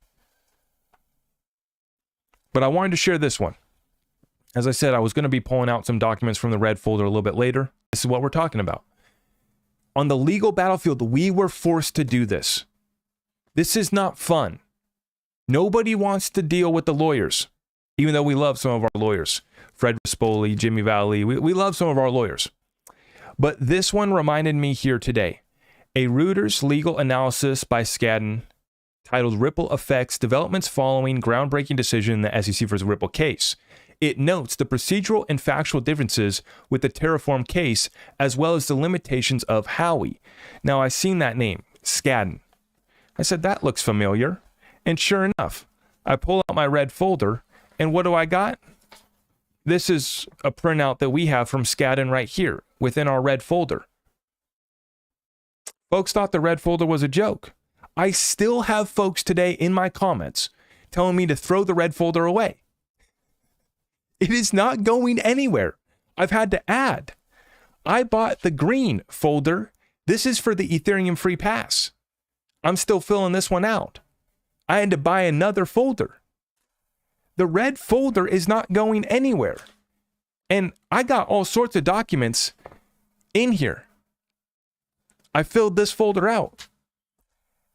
S1: But I wanted to share this one. As I said, I was going to be pulling out some documents from the red folder a little bit later. This is what we're talking about. On the legal battlefield, we were forced to do this. This is not fun. Nobody wants to deal with the lawyers, even though we love some of our lawyers. Fred Rispoli, Jimmy Valley, we love some of our lawyers. But this one reminded me here today. A Reuters legal analysis by Skadden titled Ripple Effects Developments Following Groundbreaking Decision in the SEC versus Ripple Case. It notes the procedural and factual differences with the Terraform case, as well as the limitations of Howey. Now, I've seen that name, Skadden. I said, that looks familiar. And sure enough, I pull out my red folder, and what do I got? This is a printout that we have from Skadden right here within our red folder. Folks thought the red folder was a joke. I still have folks today in my comments telling me to throw the red folder away. It is not going anywhere. I've had to add. I bought the green folder. This is for the Ethereum free pass. I'm still filling this one out. I had to buy another folder. The red folder is not going anywhere. And I got all sorts of documents in here. I filled this folder out.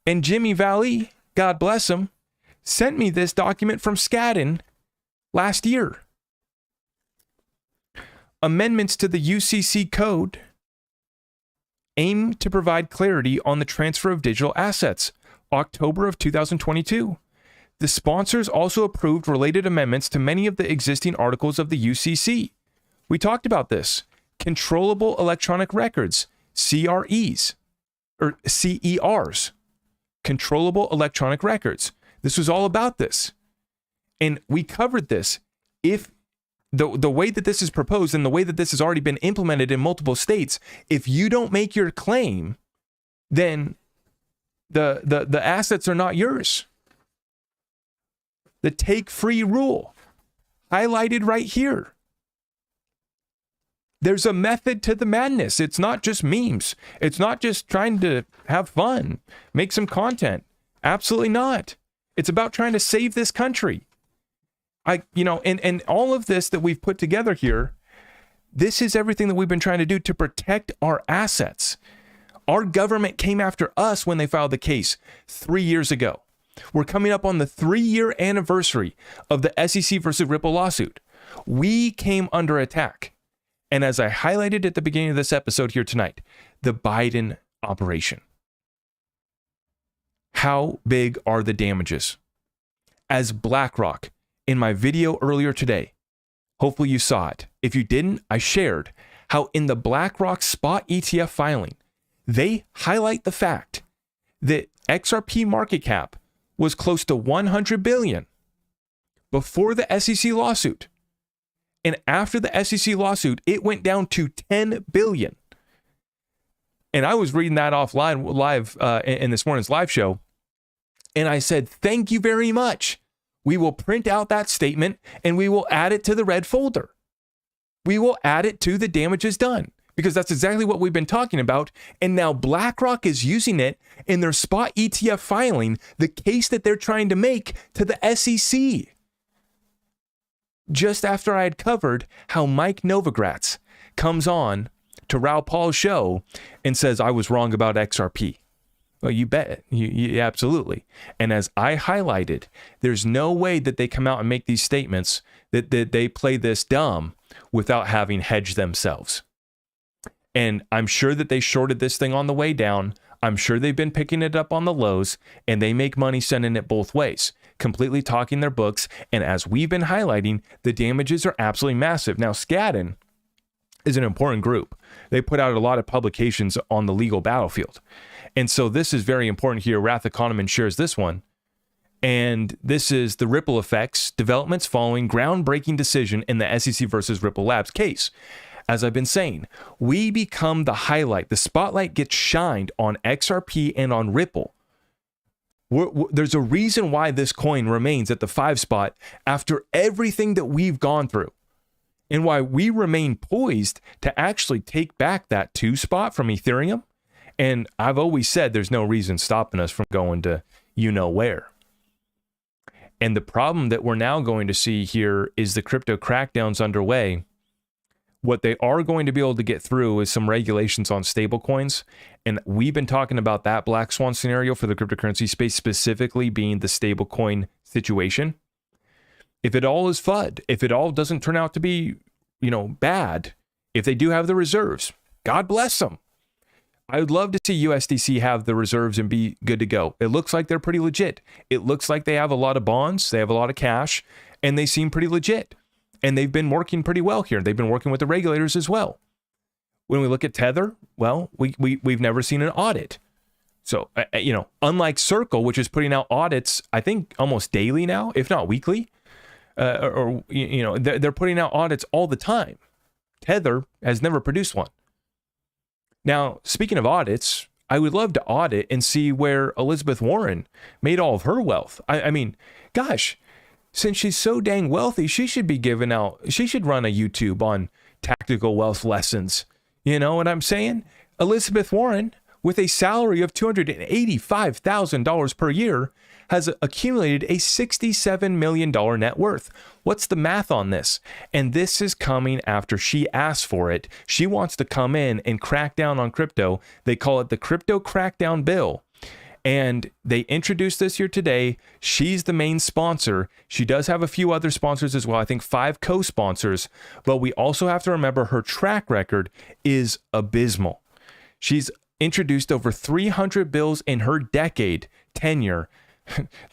S1: And Jimmy Valley, God bless him, sent me this document from Skadden last year. Amendments to the UCC code aim to provide clarity on the transfer of digital assets. October of 2022. The sponsors also approved related amendments to many of the existing articles of the UCC. We talked about this. Controllable electronic records, CREs, or CERs. Controllable electronic records. This was all about this. And we covered this. If the way that this is proposed and the way that this has already been implemented in multiple states, if you don't make your claim, then the assets are not yours. The take free rule, highlighted right here. There's a method to the madness. It's not just memes. It's not just trying to have fun, make some content. Absolutely not. It's about trying to save this country. And all of this that we've put together here, this is everything that we've been trying to do to protect our assets. Our government came after us when they filed the case 3 years ago. We're coming up on the 3-year anniversary of the SEC versus Ripple lawsuit. We came under attack. And as I highlighted at the beginning of this episode here tonight, the Biden operation. How big are the damages? As BlackRock, in my video earlier today, hopefully you saw it. If you didn't, I shared how in the BlackRock spot ETF filing, they highlight the fact that XRP market cap was close to 100 billion before the SEC lawsuit. And after the SEC lawsuit, it went down to 10 billion. And I was reading that offline live in this morning's live show. And I said, thank you very much. We will print out that statement and we will add it to the red folder. We will add it to the damages done because that's exactly what we've been talking about. And now BlackRock is using it in their spot ETF filing, the case that they're trying to make to the SEC. Just after I had covered how Mike Novogratz comes on to Raoul Paul's show and says, I was wrong about XRP. Well, you bet. You absolutely. And as I highlighted, there's no way that they come out and make these statements that they play this dumb without having hedged themselves. And I'm sure that they shorted this thing on the way down. I'm sure they've been picking it up on the lows, and they make money sending it both ways, completely talking their books. And as we've been highlighting, the damages are absolutely massive. Now, Skadden is an important group. They put out a lot of publications on the legal battlefield. And so this is very important here. Wrath Economan shares this one. And this is the ripple effects, developments following groundbreaking decision in the SEC versus Ripple Labs case. As I've been saying, we become the highlight. The spotlight gets shined on XRP and on Ripple. There's a reason why this coin remains at the 5 spot after everything that we've gone through, and why we remain poised to actually take back that 2 spot from Ethereum. And I've always said there's no reason stopping us from going to you know where. And the problem that we're now going to see here is the crypto crackdowns underway. What they are going to be able to get through is some regulations on stablecoins. And we've been talking about that black swan scenario for the cryptocurrency space, specifically being the stablecoin situation. If it all is FUD, if it all doesn't turn out to be, bad, if they do have the reserves, God bless them. I would love to see USDC have the reserves and be good to go. It looks like they're pretty legit. It looks like they have a lot of bonds, they have a lot of cash, and they seem pretty legit. And they've been working pretty well here. They've been working with the regulators as well. When we look at Tether, well, we've never seen an audit. So, unlike Circle, which is putting out audits, I think almost daily now, if not weekly, they're putting out audits all the time. Tether has never produced one. Now, speaking of audits, I would love to audit and see where Elizabeth Warren made all of her wealth. I mean, gosh, since she's so dang wealthy, she should be giving out, she should run a YouTube on tactical wealth lessons. You know what I'm saying? Elizabeth Warren, with a salary of $285,000 per year, has accumulated a $67 million net worth. What's the math on this? And this is coming after she asked for it. She wants to come in and crack down on crypto. They call it the Crypto Crackdown Bill. And they introduced this here today. She's the main sponsor. She does have a few other sponsors as well. I think 5 co-sponsors. But we also have to remember her track record is abysmal. She's introduced over 300 bills in her decade tenure,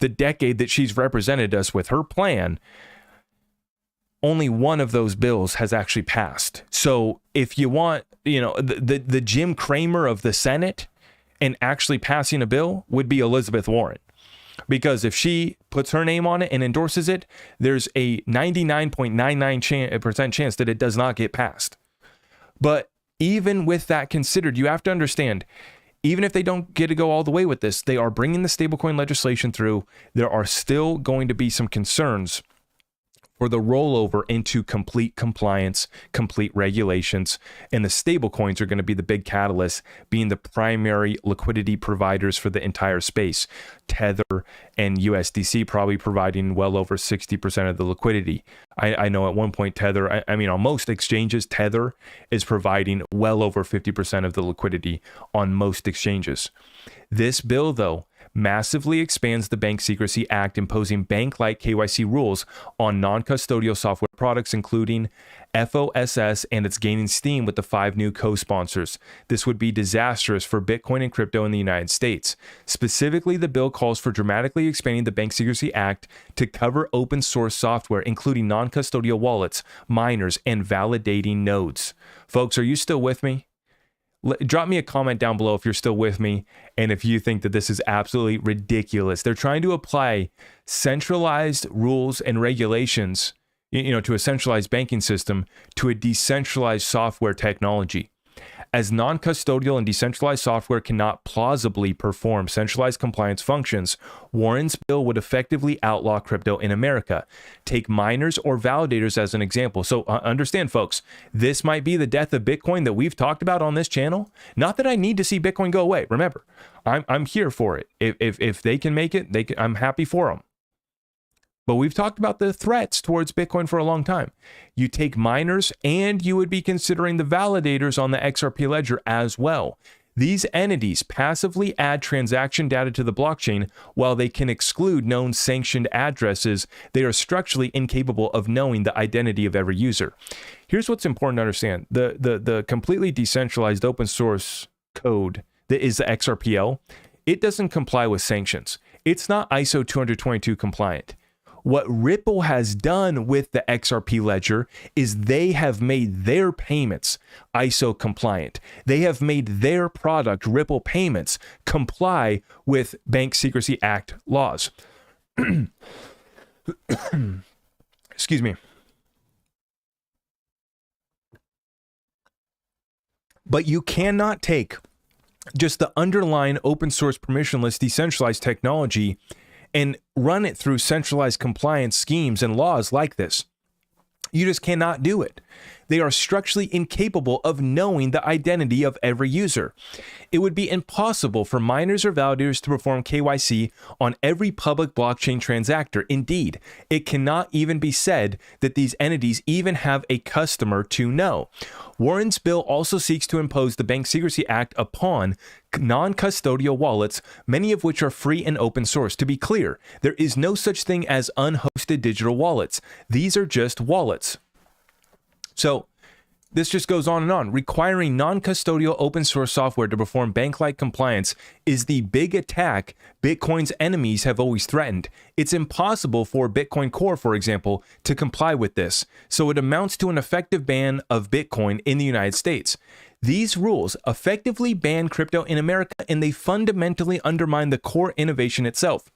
S1: the decade that she's represented us with her plan. Only one of those bills has actually passed. So if you want, the Jim Cramer of the Senate and actually passing a bill would be Elizabeth Warren. Because if she puts her name on it and endorses it, there's a 99.99% chance that it does not get passed. But even with that considered, you have to understand, even if they don't get to go all the way with this, they are bringing the stablecoin legislation through. There are still going to be some concerns for the rollover into complete compliance, complete regulations, and the stablecoins are going to be the big catalyst, being the primary liquidity providers for the entire space. Tether and USDC probably providing well over 60% of the liquidity. I know at one point Tether, on most exchanges, Tether is providing well over 50% of the liquidity on most exchanges. This bill, though, massively expands the Bank Secrecy Act, imposing bank-like KYC rules on non-custodial software products, including FOSS, and it's gaining steam with the 5 new co-sponsors. This would be disastrous for Bitcoin and crypto in the United States. Specifically, the bill calls for dramatically expanding the Bank Secrecy Act to cover open source software, including non-custodial wallets, miners, and validating nodes. Folks, are you still with me? Drop me a comment down below if you're still with me and if you think that this is absolutely ridiculous. They're trying to apply centralized rules and regulations, to a centralized banking system to a decentralized software technology. as non-custodial and decentralized software cannot plausibly perform centralized compliance functions. Warren's bill would effectively outlaw crypto in America. Take miners or validators as an example. So understand, folks, this might be the death of Bitcoin that we've talked about on this channel. Not that I need to see Bitcoin go away. Remember, I'm here for it. If they can make it, I'm happy for them. But we've talked about the threats towards Bitcoin for a long time. You take miners and you would be considering the validators on the XRP ledger as well. These entities passively add transaction data to the blockchain while they can exclude known sanctioned addresses. They are structurally incapable of knowing the identity of every user. Here's what's important to understand. The completely decentralized open source code that is the XRPL, it doesn't comply with sanctions. It's not ISO 222 compliant. What Ripple has done with the XRP ledger is they have made their payments ISO compliant. They have made their product, Ripple Payments, comply with Bank Secrecy Act laws. Excuse me. But you cannot take just the underlying open source permissionless decentralized technology and run it through centralized compliance schemes and laws like this. You just cannot do it. They are structurally incapable of knowing the identity of every user. It would be impossible for miners or validators to perform KYC on every public blockchain transactor. Indeed, it cannot even be said that these entities even have a customer to know. Warren's bill also seeks to impose the Bank Secrecy Act upon non-custodial wallets, many of which are free and open source. To be clear, there is no such thing as unhosted digital wallets. These are just wallets. So this just goes on and on. Requiring non-custodial open source software to perform bank-like compliance is the big attack Bitcoin's enemies have always threatened. It's impossible for Bitcoin Core, for example, to comply with this. So it amounts to an effective ban of Bitcoin in the United States. These rules effectively ban crypto in America, and they fundamentally undermine the core innovation itself.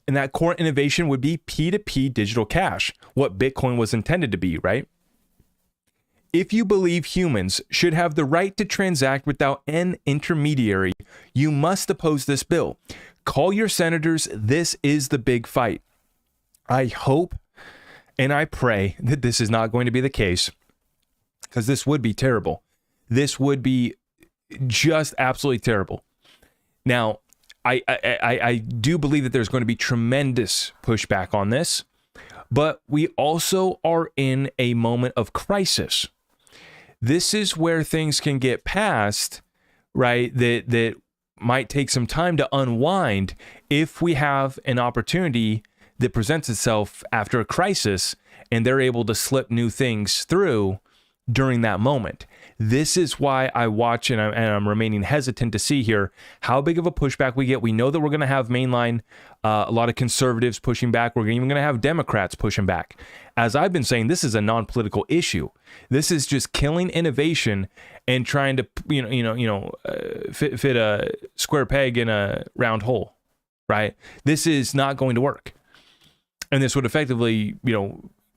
S1: And that core innovation would be P2P digital cash, what Bitcoin was intended to be, right? If you believe humans should have the right to transact without an intermediary, you must oppose this bill. Call your senators. This is the big fight. I hope and I pray that this is not going to be the case, because this would be terrible. This would be just absolutely terrible. Now, I do believe that there's going to be tremendous pushback on this, but we also are in a moment of crisis. This is where things can get past, right, that might take some time to unwind if we have an opportunity that presents itself after a crisis and they're able to slip new things through during that moment. This is why I watch and I'm remaining hesitant to see here how big of a pushback we get. We know that we're going to have mainline, a lot of conservatives pushing back. We're even going to have Democrats pushing back. As I've been saying, this is a non-political issue. This is just killing innovation and trying to, fit a square peg in a round hole, right? This is not going to work. And this would effectively,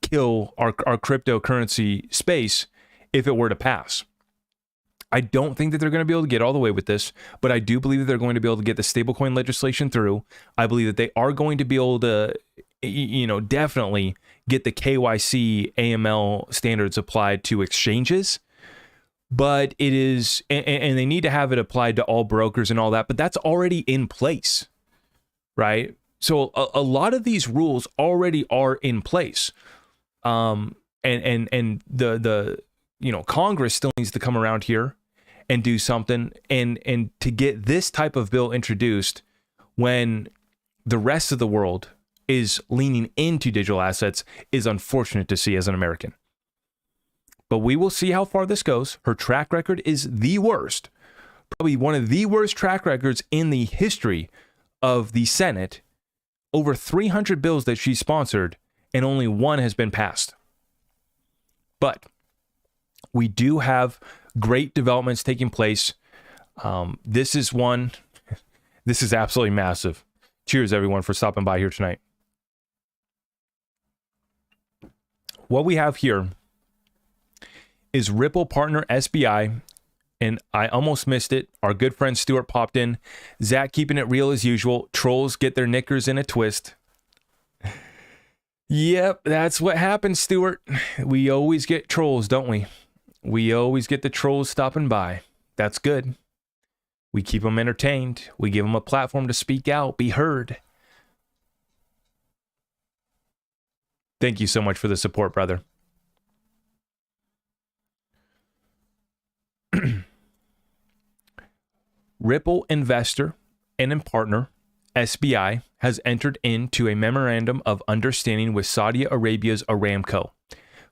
S1: kill our cryptocurrency space if it were to pass. I don't think that they're going to be able to get all the way with this, but I do believe that they're going to be able to get the stablecoin legislation through. I believe that they are going to be able to, definitely get the KYC AML standards applied to exchanges. But it is, and they need to have it applied to all brokers and all that, but that's already in place, right? So a lot of these rules already are in place. And the Congress still needs to come around here and do something and to get this type of bill introduced when the rest of the world is leaning into digital assets is unfortunate to see as an American. But we will see how far this goes. Her track record is the worst, probably one of the worst track records in the history of the Senate. Over 300 bills that she sponsored and only one has been passed. But we do have great developments taking place. This is one. This is absolutely massive. Cheers, everyone, for stopping by here tonight. What we have here is Ripple partner SBI and I almost missed it. Our good friend Stuart popped in. Zach keeping it real as usual. Trolls get their knickers in a twist. Yep, that's what happens, Stuart. We always get trolls, don't we? We always get the trolls stopping by. That's good. We keep them entertained. We give them a platform to speak out, be heard. Thank you so much for the support, brother. Ripple investor and partner, SBI, has entered into a memorandum of understanding with Saudi Arabia's Aramco.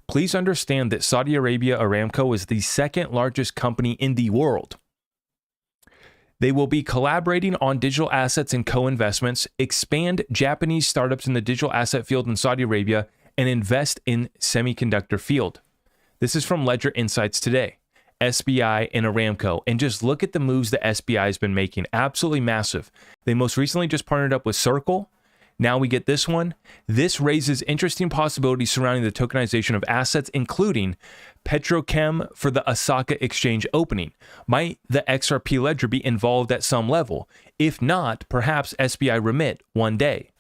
S1: Please understand that Saudi Arabia Aramco is the second largest company in the world. They will be collaborating on digital assets and co-investments, expand Japanese startups in the digital asset field in Saudi Arabia, and invest in semiconductor field. This is from Ledger Insights today. SBI and Aramco. And just look at the moves that SBI has been making. Absolutely massive. They most recently just partnered up with Circle. Now we get this one. This raises interesting possibilities surrounding the tokenization of assets, including Petrochem for the Osaka exchange opening. Might the XRP ledger be involved at some level? If not, perhaps SBI remit one day.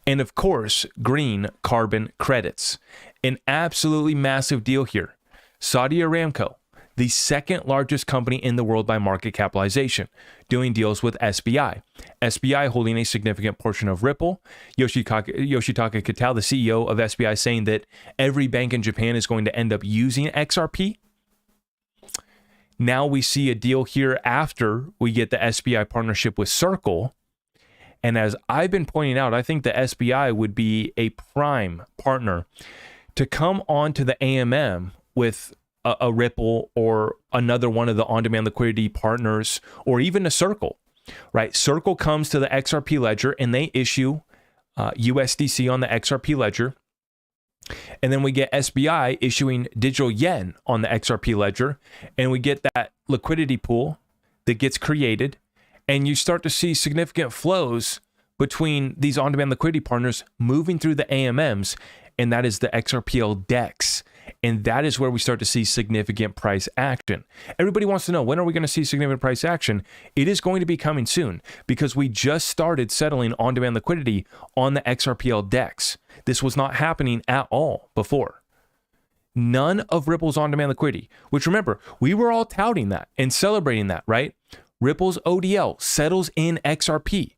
S1: And of course, green carbon credits. An absolutely massive deal here. Saudi Aramco, the second largest company in the world by market capitalization, doing deals with SBI. SBI holding a significant portion of Ripple. Yoshitaka Kitao, the CEO of SBI, saying that every bank in Japan is going to end up using XRP. Now we see a deal here after we get the SBI partnership with Circle. And as I've been pointing out, I think the SBI would be a prime partner to come onto the AMM with a Ripple or another one of the on-demand liquidity partners, or even a Circle, right? Circle comes to the XRP ledger and they issue USDC on the XRP ledger. And then we get SBI issuing digital yen on the XRP ledger, and we get that liquidity pool that gets created, and you start to see significant flows between these on-demand liquidity partners moving through the AMMs, and that is the XRPL DEX. And that is where we start to see significant price action. Everybody wants to know, when are we going to see significant price action? It is going to be coming soon, because we just started settling on-demand liquidity on the XRPL DEX. This was not happening at all before. None of Ripple's on-demand liquidity, which, remember, we were all touting that and celebrating that, right? Ripple's ODL settles in XRP.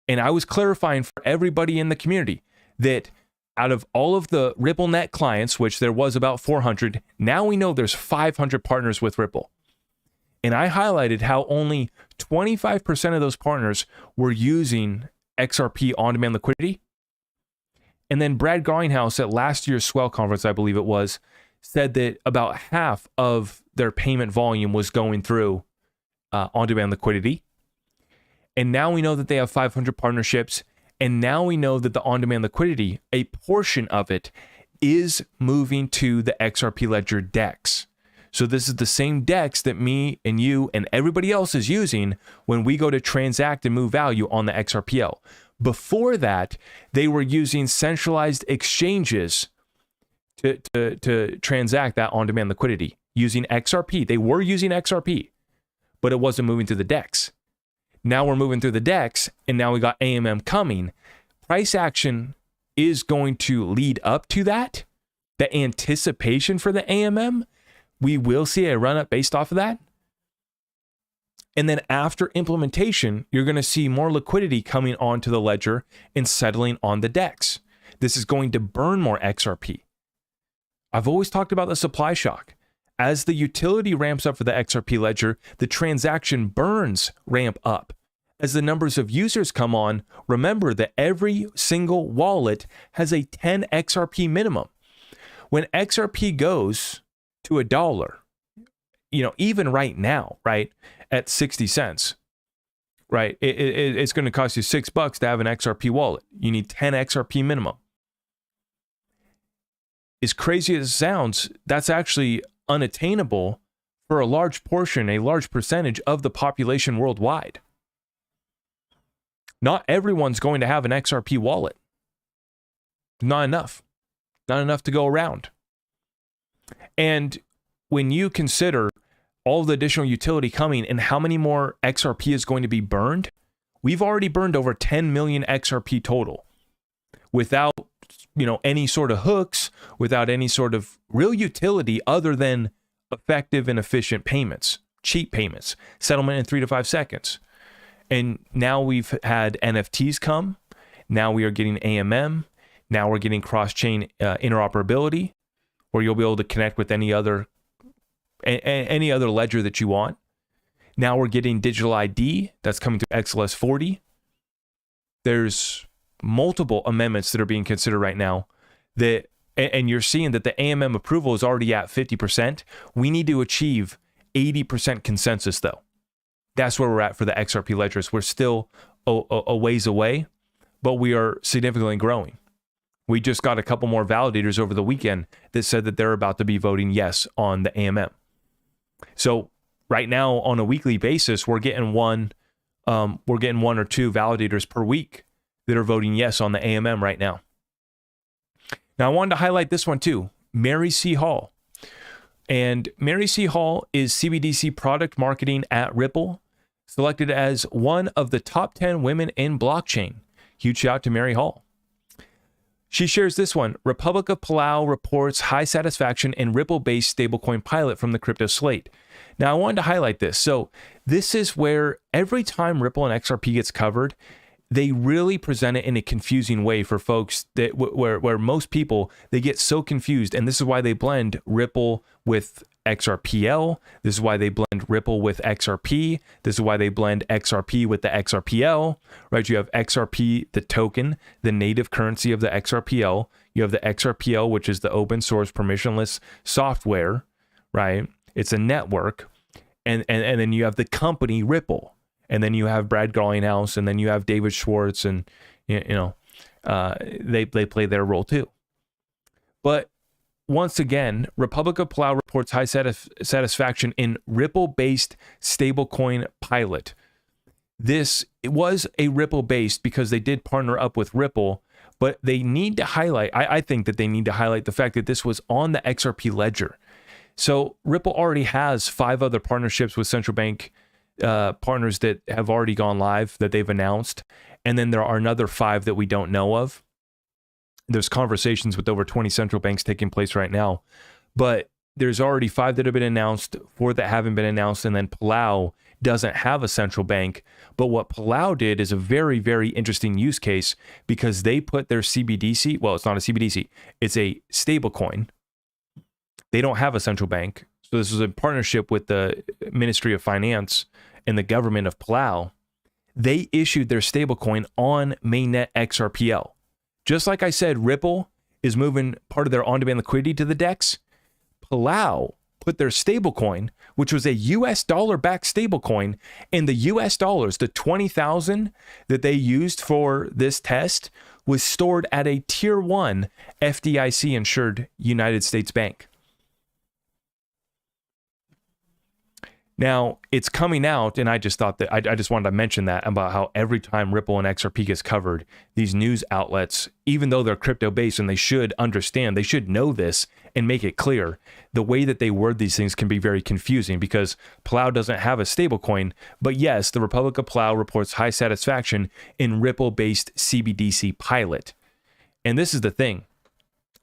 S1: And I was clarifying for everybody in the community that out of all of the RippleNet clients, which there was about 400, now we know there's 500 partners with Ripple. And I highlighted how only 25% of those partners were using XRP on-demand liquidity. And then Brad Garlinghouse at last year's Swell conference, I believe it was, said that about half of their payment volume was going through on-demand liquidity. And now we know that they have 500 partnerships. And now we know that the on-demand liquidity, a portion of it, is moving to the XRP Ledger DEX. So this is the same DEX that me and you and everybody else is using when we go to transact and move value on the XRPL. Before that, they were using centralized exchanges to transact that on-demand liquidity using XRP. They were using XRP, but it wasn't moving to the DEX. Now we're moving through the DEX, and now we got AMM coming. Price action is going to lead up to that. The anticipation for the AMM, we will see a run up based off of that. And then after implementation, you're going to see more liquidity coming onto the ledger and settling on the DEX. This is going to burn more XRP. I've always talked about the supply shock. As the utility ramps up for the XRP ledger, the transaction burns ramp up. As the numbers of users come on, remember that every single wallet has a 10 XRP minimum. When XRP goes to $1, even right now, right, at 60 cents, right, it's going to cost you $6 to have an XRP wallet. You need 10 XRP minimum. As crazy as it sounds, that's actually unattainable for a large portion, a large percentage of the population worldwide. Not everyone's going to have an XRP wallet. Not enough. Not enough to go around. And when you consider all the additional utility coming, and how many more XRP is going to be burned. We've already burned over 10 million XRP total without, any sort of hooks, without any sort of real utility other than effective and efficient payments, cheap payments, settlement in 3 to 5 seconds. And now we've had NFTs come. Now we are getting AMM. Now we're getting cross-chain interoperability, where you'll be able to connect with any other ledger that you want. Now we're getting digital ID that's coming to XLS 40. There's multiple amendments that are being considered right now and you're seeing that the AMM approval is already at 50%. We need to achieve 80% consensus though. That's where we're at for the XRP ledgers. We're still a ways away, but we are significantly growing. We just got a couple more validators over the weekend that said that they're about to be voting yes on the AMM. So right now, on a weekly basis, we're getting one or two validators per week that are voting yes on the AMM right now. Now, I wanted to highlight this one too, Mary C. Hall. And Mary C. Hall is CBDC product marketing at Ripple, selected as one of the top 10 women in blockchain. Huge shout out to Mary Hall. She shares this one. Republic of Palao reports high satisfaction in Ripple-based stablecoin pilot from the crypto slate. Now, I wanted to highlight this. So this is where every time Ripple and XRP gets covered, they really present it in a confusing way for folks that where most people, they get so confused. And this is why they blend Ripple with XRPL. This is why they blend Ripple with XRP. This is why they blend XRP with the XRPL, right? You have XRP, the token, the native currency of the XRPL. You have the XRPL, which is the open source permissionless software, right? It's a network. And then you have the company Ripple. And then you have Brad Garlinghouse, and then you have David Schwartz, and they play their role too. But once again, Republic of Palau reports high satisfaction in Ripple-based stablecoin pilot. It was a Ripple-based because they did partner up with Ripple, but they need to highlight, I think that they need to highlight the fact that this was on the XRP ledger. So Ripple already has 5 other partnerships with central bank partners that have already gone live that they've announced. And then there are another 5 that we don't know of. There's conversations with over 20 central banks taking place right now, but there's already 5 that have been announced, 4 that haven't been announced. And then Palau doesn't have a central bank. But what Palau did is a very, very interesting use case because they put their CBDC, well, it's not a CBDC, it's a stablecoin. They don't have a central bank. So this was a partnership with the Ministry of Finance and the government of Palau. They issued their stablecoin on mainnet XRPL. Just like I said, Ripple is moving part of their on-demand liquidity to the DEX. Palau put their stablecoin, which was a US dollar-backed stablecoin, and the US dollars, the 20,000 that they used for this test, was stored at a Tier 1 FDIC-insured United States bank. Now, it's coming out, and I just thought that I just wanted to mention that about how every time Ripple and XRP gets covered, these news outlets, even though they're crypto-based and they should understand, they should know this and make it clear, the way that they word these things can be very confusing because Palau doesn't have a stablecoin, but yes, the Republic of Palau reports high satisfaction in Ripple-based CBDC pilot. And this is the thing.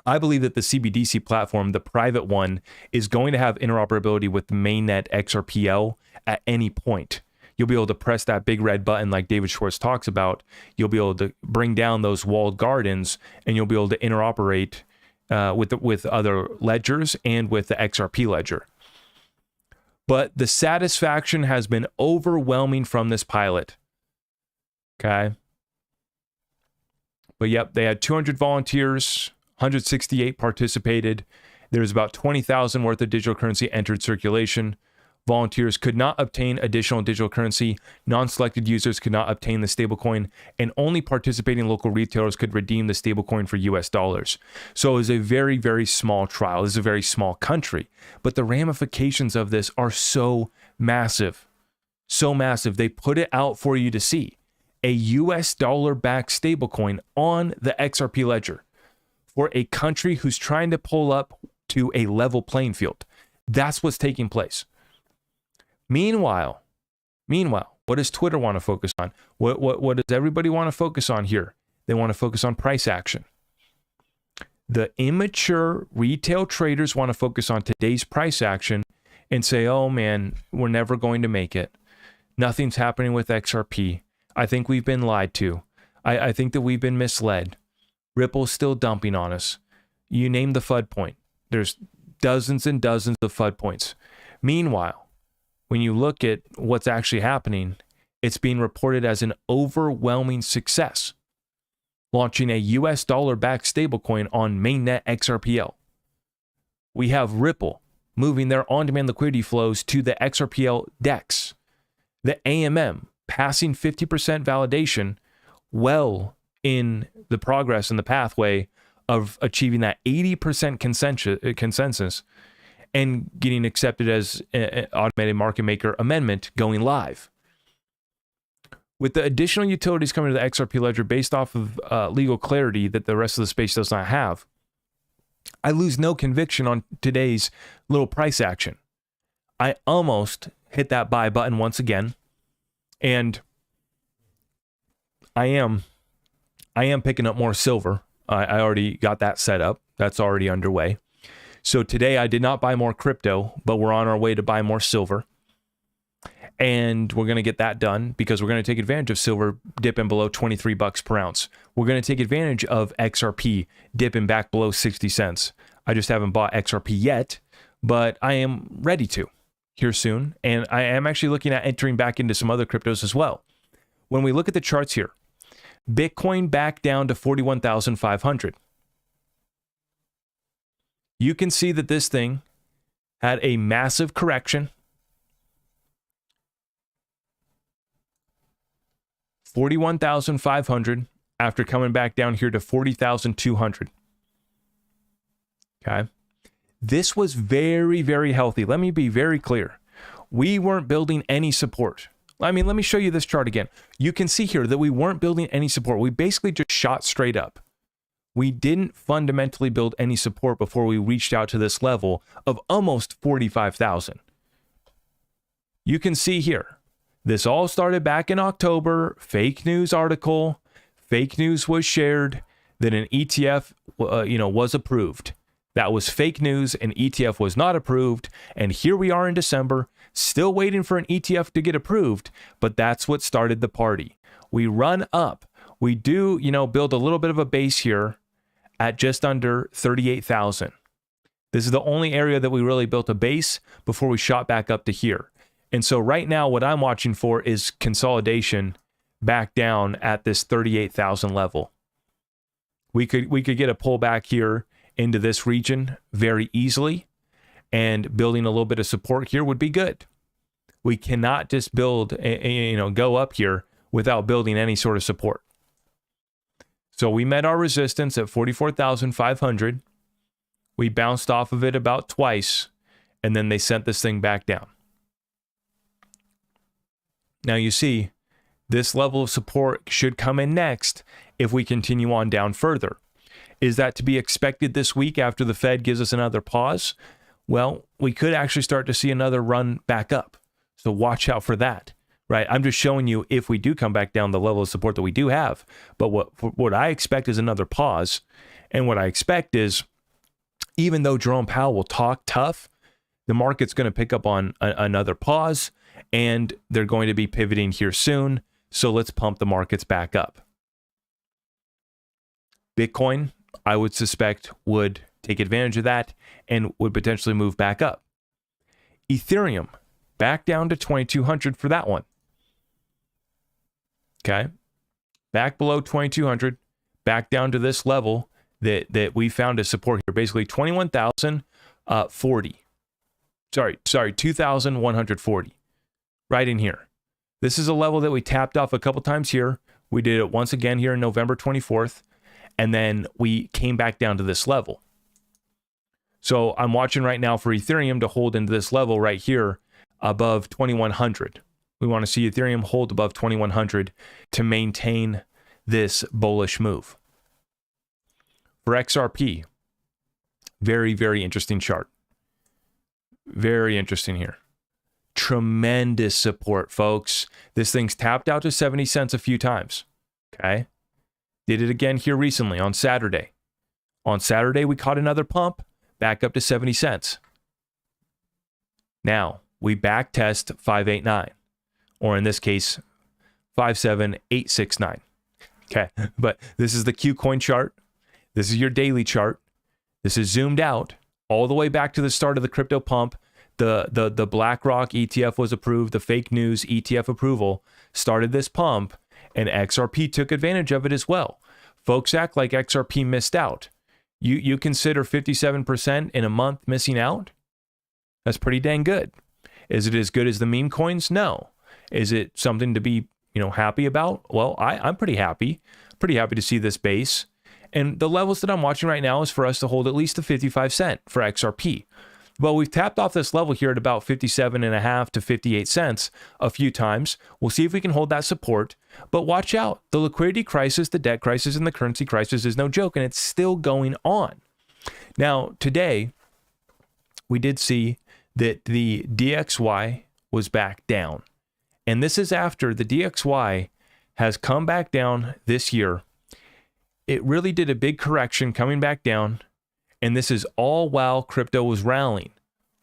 S1: I believe that the CBDC platform, the private one, is going to have interoperability with mainnet XRPL at any point. You'll be able to press that big red button like David Schwartz talks about. You'll be able to bring down those walled gardens, and you'll be able to interoperate with other ledgers and with the XRP ledger. But the satisfaction has been overwhelming from this pilot. Okay. But yep, they had 200 volunteers. 168 participated. There's about 20,000 worth of digital currency entered circulation. Volunteers could not obtain additional digital currency. Non-selected users could not obtain the stablecoin, and only participating local retailers could redeem the stablecoin for US dollars. So it was a very, very small trial. This is a very small country, but the ramifications of this are so massive. So massive. They put it out for you to see. A US dollar-backed stablecoin on the XRP ledger for a country who's trying to pull up to a level playing field. That's what's taking place. Meanwhile, what does Twitter want to focus on? What does everybody want to focus on here? They want to focus on price action. The immature retail traders want to focus on today's price action and say, oh man, we're never going to make it. Nothing's happening with XRP. I think we've been lied to. I think that we've been misled. Ripple's still dumping on us. You name the FUD point. There's dozens and dozens of FUD points. Meanwhile, when you look at what's actually happening, it's being reported as an overwhelming success, launching a US dollar-backed stablecoin on mainnet XRPL. We have Ripple moving their on-demand liquidity flows to the XRPL DEX. The AMM passing 50% validation, well in the progress and the pathway of achieving that 80% consensus and getting accepted as an automated market maker amendment going live. With the additional utilities coming to the XRP ledger based off of legal clarity that the rest of the space does not have, I lose no conviction on today's little price action. I almost hit that buy button once again, and I am picking up more silver. I already got that set up. That's already underway. So today I did not buy more crypto, but we're on our way to buy more silver. And we're going to get that done because we're going to take advantage of silver dipping below $23 per ounce. We're going to take advantage of XRP dipping back below 60 cents. I just haven't bought XRP yet, but I am ready to here soon. And I am actually looking at entering back into some other cryptos as well. When we look at the charts here, Bitcoin back down to 41,500. You can see that this thing had a massive correction. 41,500 after coming back down here to 40,200. Okay. This was very, very healthy. Let me be very clear. We weren't building any support. I mean, let me show you this chart again. You can see here that we weren't building any support. We basically just shot straight up. We didn't fundamentally build any support before we reached out to this level of almost 45,000. You can see here. This all started back in October. Fake news article. Fake news was shared that an ETF, was approved. That was fake news. An ETF was not approved. And here we are in December, still waiting for an ETF to get approved. But that's what started the party. We run up. We do, build a little bit of a base here at just under 38,000. This is the only area that we really built a base before we shot back up to here. And so right now, what I'm watching for is consolidation back down at this 38,000 level. We could get a pullback here into this region very easily, and building a little bit of support here would be good. We cannot just build, go up here without building any sort of support. So we met our resistance at 44,500. We bounced off of it about twice, and then they sent this thing back down. Now you see, this level of support should come in next if we continue on down further. Is that to be expected this week after the Fed gives us another pause? Well, we could actually start to see another run back up. So watch out for that, right? I'm just showing you if we do come back down the level of support that we do have. But what I expect is another pause. And what I expect is, even though Jerome Powell will talk tough, the market's going to pick up on another pause, and they're going to be pivoting here soon. So let's pump the markets back up. Bitcoin, I would suspect, would take advantage of that and would potentially move back up. Ethereum, back down to 2,200 for that one. Okay. Back below 2,200, back down to this level that we found as support here, basically 21,040. Sorry, 2,140. Right in here. This is a level that we tapped off a couple times here. We did it once again here on November 24th, and then we came back down to this level. So I'm watching right now for Ethereum to hold into this level right here above 2,100. We want to see Ethereum hold above 2,100 to maintain this bullish move. For XRP, very, very interesting chart. Very interesting here. Tremendous support, folks. This thing's tapped out to 70 cents a few times. Okay. Did it again here recently on Saturday. On Saturday, we caught another pump back up to 70 cents. Now, we back test 589, or in this case, 57869. Okay, but this is the Qcoin chart. This is your daily chart. This is zoomed out all the way back to the start of the crypto pump. The BlackRock ETF was approved. The fake news ETF approval started this pump, and XRP took advantage of it as well. Folks act like XRP missed out. You consider 57% in a month missing out? That's pretty dang good. Is it as good as the meme coins? No. Is it something to be, happy about? Well, I'm pretty happy. Pretty happy to see this base. And the levels that I'm watching right now is for us to hold at least a 55 cent for XRP. Well, we've tapped off this level here at about 57.5 to 58 cents a few times. We'll see if we can hold that support. But watch out. The liquidity crisis, the debt crisis, and the currency crisis is no joke, and it's still going on. Now, today, we did see that the DXY was back down. And this is after the DXY has come back down this year. It really did a big correction coming back down. And this is all while crypto was rallying,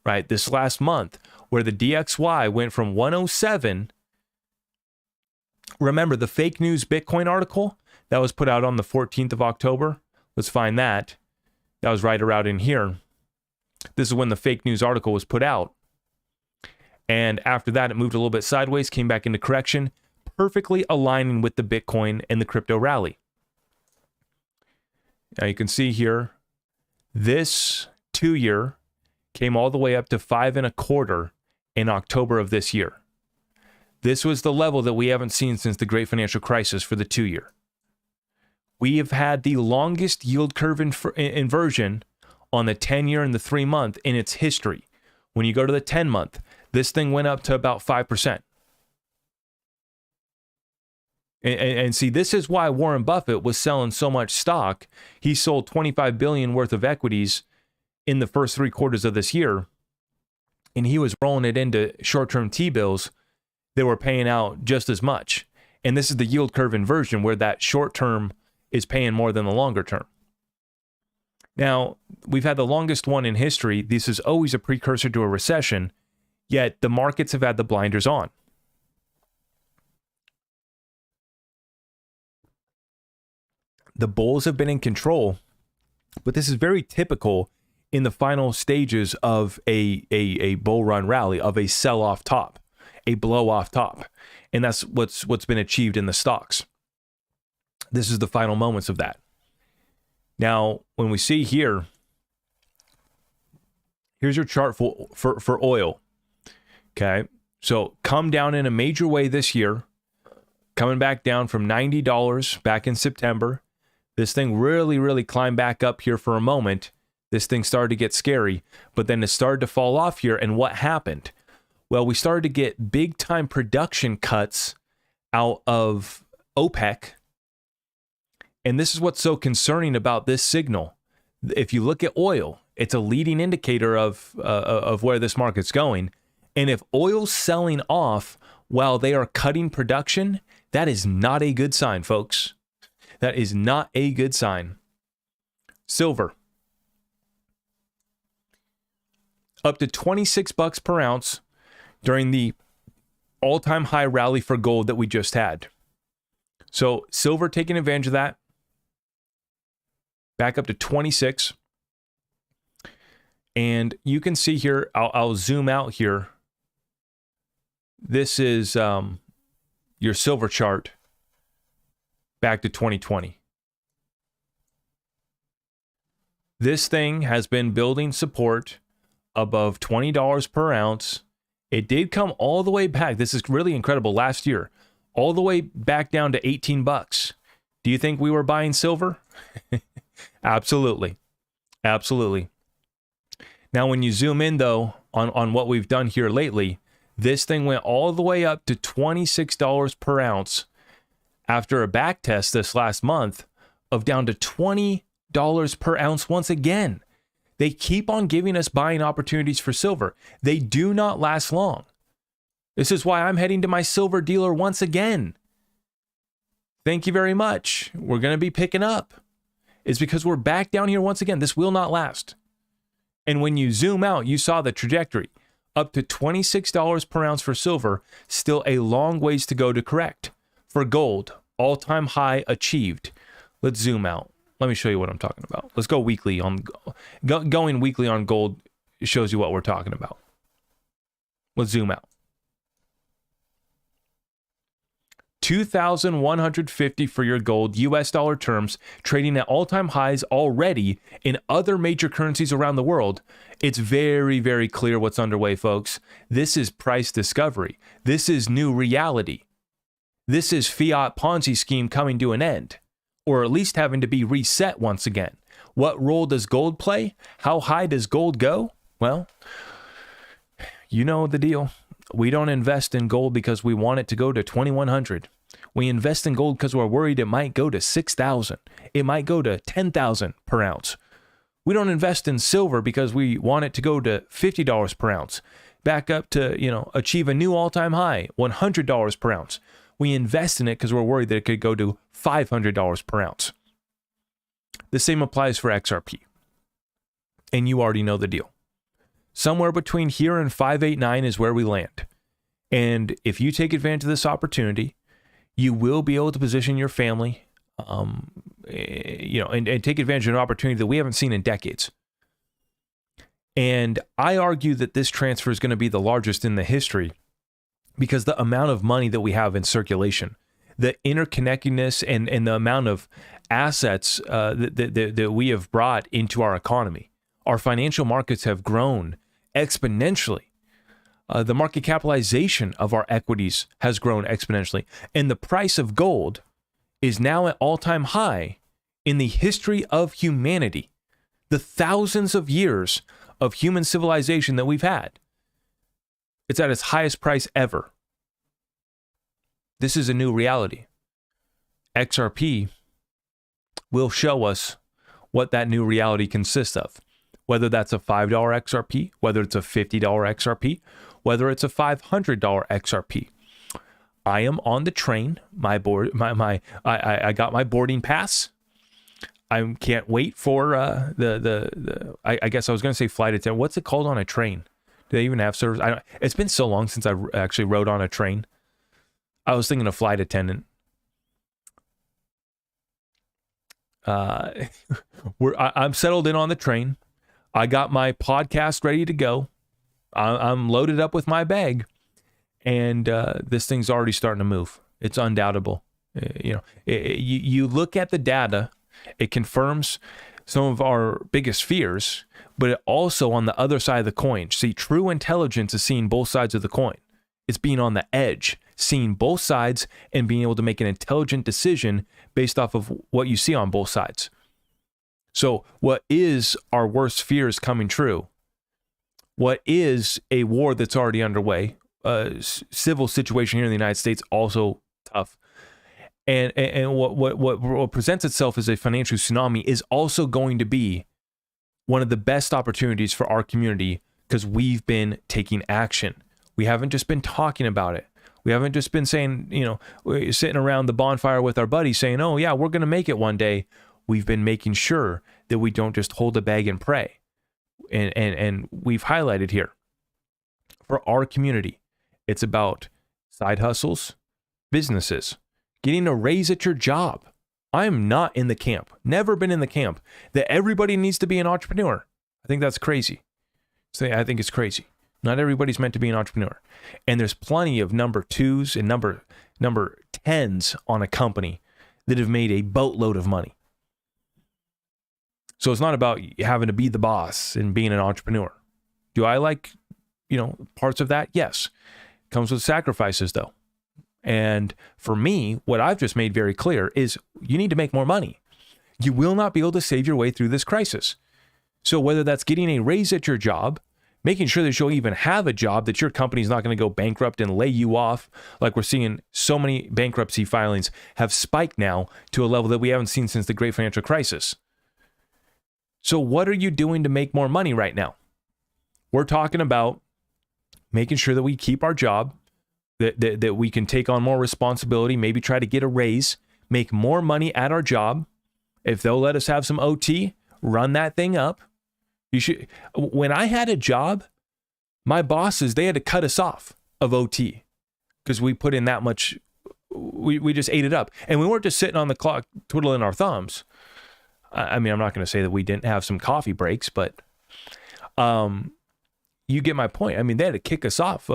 S1: right? This last month, where the DXY went from 107. Remember the fake news Bitcoin article that was put out on the 14th of October? Let's find that. That was right around in here. This is when the fake news article was put out. And after that, it moved a little bit sideways, came back into correction, perfectly aligning with the Bitcoin and the crypto rally. Now you can see here, this 2-year came all the way up to 5.25 in October of this year. This was the level that we haven't seen since the Great Financial Crisis for the 2-year. We have had the longest yield curve inversion on the 10-year and the 3-month in its history. When you go to the 10-month, this thing went up to about 5%. And see, this is why Warren Buffett was selling so much stock. He sold $25 billion worth of equities in the first 3 quarters of this year, and he was rolling it into short-term T-bills that were paying out just as much. And this is the yield curve inversion where that short-term is paying more than the longer term. Now, we've had the longest one in history. This is always a precursor to a recession, yet the markets have had the blinders on. The bulls have been in control, but this is very typical in the final stages of a bull run rally, of a sell-off top, a blow-off top. And that's what's been achieved in the stocks. This is the final moments of that. Now, when we see here, here's your chart for oil. Okay, so come down in a major way this year, coming back down from $90 back in September. This thing really climbed back up here for a moment. This thing started to get scary, but then it started to fall off here. And what happened? Well, we started to get big time production cuts out of OPEC. And this is what's so concerning about this signal. If you look at oil, it's a leading indicator of where this market's going. And if oil's selling off while they are cutting production, that is not a good sign, folks. That is not a good sign. Silver. Up to $26 per ounce during the all-time high rally for gold that we just had. So silver taking advantage of that. Back up to 26. And you can see here, I'll zoom out here. This is your silver chart back to 2020. This thing has been building support above $20 per ounce. It did come all the way back. This is really incredible. Last year, all the way back down to $18. Do you think we were buying silver? Absolutely. Absolutely. Now, when you zoom in, though, on what we've done here lately, this thing went all the way up to $26 per ounce after a back test this last month of down to $20 per ounce once again. They keep on giving us buying opportunities for silver. They do not last long. This is why I'm heading to my silver dealer once again. Thank you very much. We're going to be picking up. It's because we're back down here once again. This will not last. And when you zoom out, you saw the trajectory. Up to $26 per ounce for silver, still a long ways to go to correct. For gold, all-time high achieved. Let's zoom out. Let me show you what I'm talking about. Let's go weekly on going weekly on gold shows you what we're talking about. Let's zoom out. 2,150 for your gold, US dollar terms, trading at all-time highs already in other major currencies around the world. It's very, very clear what's underway, folks. This is price discovery. This is new reality. This is fiat Ponzi scheme coming to an end, or at least having to be reset once again. What role does gold play? How high does gold go? Well, you know the deal. We don't invest in gold because we want it to go to 2,100. We invest in gold because we're worried it might go to 6,000. It might go to 10,000 per ounce. We don't invest in silver because we want it to go to $50 per ounce, back up to, achieve a new all-time high, $100 per ounce. We invest in it because we're worried that it could go to $500 per ounce. The same applies for XRP. And you already know the deal. Somewhere between here and 589 is where we land. And if you take advantage of this opportunity, you will be able to position your family, and take advantage of an opportunity that we haven't seen in decades. And I argue that this transfer is going to be the largest in the history because the amount of money that we have in circulation, the interconnectedness and the amount of assets that we have brought into our economy. Our financial markets have grown exponentially. The market capitalization of our equities has grown exponentially. And the price of gold is now at all-time high in the history of humanity. The thousands of years of human civilization that we've had. It's at its highest price ever. This is a new reality. XRP will show us what that new reality consists of. Whether that's a $5 XRP, whether it's a $50 XRP, whether it's a $500 XRP. I am on the train. I got my boarding pass. I can't wait for I guess I was going to say flight attendant. What's it called on a train? Do they even have service? It's been so long since I actually rode on a train. I was thinking of flight attendant. I'm settled in on the train. I got my podcast ready to go. I'm loaded up with my bag, and this thing's already starting to move. It's undoubtable. You look at the data, it confirms some of our biggest fears, but it also on the other side of the coin. See, true intelligence is seeing both sides of the coin. It's being on the edge, seeing both sides and being able to make an intelligent decision based off of what you see on both sides. So what is our worst fears coming true? What is a war that's already underway? Civil situation here in the United States also tough. And what presents itself as a financial tsunami is also going to be one of the best opportunities for our community because we've been taking action. We haven't just been talking about it. We haven't just been saying, we're sitting around the bonfire with our buddies saying, oh yeah, we're going to make it one day. We've been making sure that we don't just hold a bag and pray. And we've highlighted here for our community, it's about side hustles, businesses, getting a raise at your job. I'm not in the camp, never been in the camp that everybody needs to be an entrepreneur. I think that's crazy. I think it's crazy. Not everybody's meant to be an entrepreneur. And there's plenty of number 2s and number 10s on a company that have made a boatload of money. So it's not about having to be the boss and being an entrepreneur. Do I like, parts of that? Yes. Comes with sacrifices though. And for me, what I've just made very clear is you need to make more money. You will not be able to save your way through this crisis. So whether that's getting a raise at your job, making sure that you'll even have a job, that your company's not going to go bankrupt and lay you off, like we're seeing so many bankruptcy filings have spiked now to a level that we haven't seen since the Great Financial Crisis. So what are you doing to make more money right now? We're talking about making sure that we keep our job, that we can take on more responsibility, maybe try to get a raise, make more money at our job. If they'll let us have some OT, run that thing up. You should. When I had a job, my bosses, they had to cut us off of OT because we put in that much. We just ate it up. And we weren't just sitting on the clock twiddling our thumbs. I mean, I'm not going to say that we didn't have some coffee breaks, but you get my point. I mean, they had to kick us off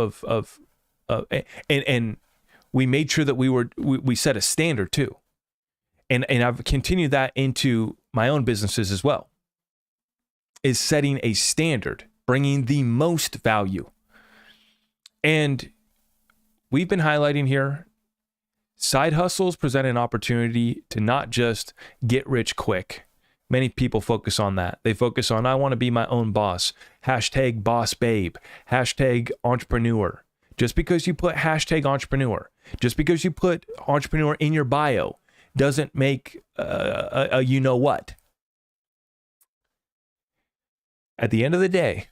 S1: and we made sure that we set a standard too. And I've continued that into my own businesses as well, is setting a standard, bringing the most value. And we've been highlighting here, side hustles present an opportunity to not just get rich quick. Many people focus on that. They focus on, I want to be my own boss. Hashtag boss babe. Hashtag entrepreneur. Just because you put hashtag entrepreneur, just because you put entrepreneur in your bio, doesn't make a you know what. At the end of the day,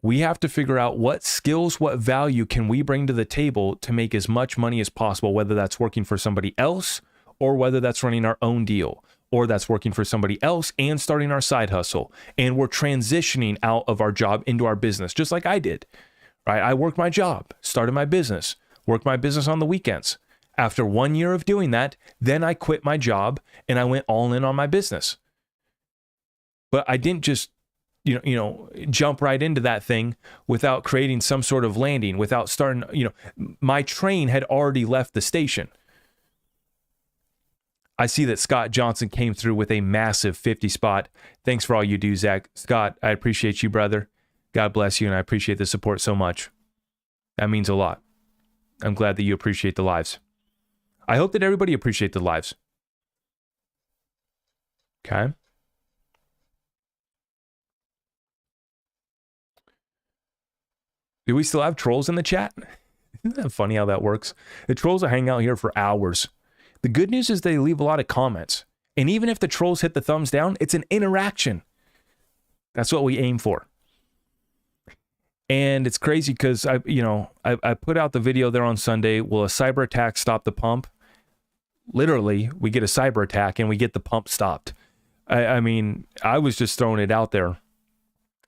S1: we have to figure out what skills, what value can we bring to the table to make as much money as possible, whether that's working for somebody else or whether that's running our own deal, or that's working for somebody else and starting our side hustle. And we're transitioning out of our job into our business, just like I did, right? I worked my job, started my business, worked my business on the weekends. After 1 year of doing that, then I quit my job and I went all in on my business. But I didn't just jump right into that thing without creating some sort of landing, without starting, my train had already left the station. I see that Scott Johnson came through with a massive 50 spot. Thanks for all you do, Zach. Scott, I appreciate you, brother. God bless you, and I appreciate the support so much. That means a lot. I'm glad that you appreciate the lives. I hope that everybody appreciates the lives. Okay. Do we still have trolls in the chat? Isn't that funny how that works? The trolls are hanging out here for hours. The good news is they leave a lot of comments. And even if the trolls hit the thumbs down, it's an interaction. That's what we aim for. And it's crazy because I put out the video there on Sunday. Will a cyber attack stop the pump? Literally, we get a cyber attack and we get the pump stopped. I mean, I was just throwing it out there.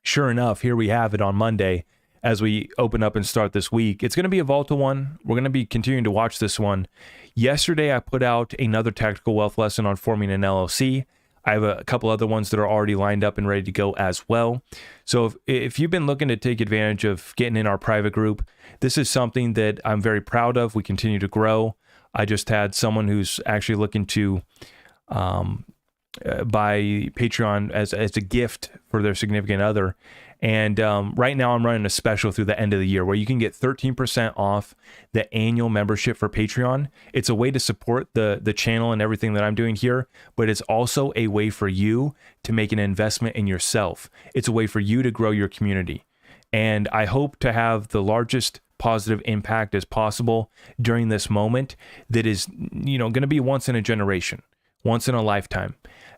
S1: Sure enough, here we have it on Monday as we open up and start this week. It's going to be a volatile one. We're going to be continuing to watch this one. Yesterday, I put out another tactical wealth lesson on forming an LLC. I have a couple other ones that are already lined up and ready to go as well. So if you've been looking to take advantage of getting in our private group, this is something that I'm very proud of. We continue to grow. I just had someone who's actually looking to buy Patreon as a gift for their significant other. And right now I'm running a special through the end of the year where you can get 13% off the annual membership for Patreon. It's a way to support the channel and everything that I'm doing here, but it's also a way for you to make an investment in yourself. It's a way for you to grow your community. And I hope to have the largest positive impact as possible during this moment that is, going to be once in a generation, once in a lifetime.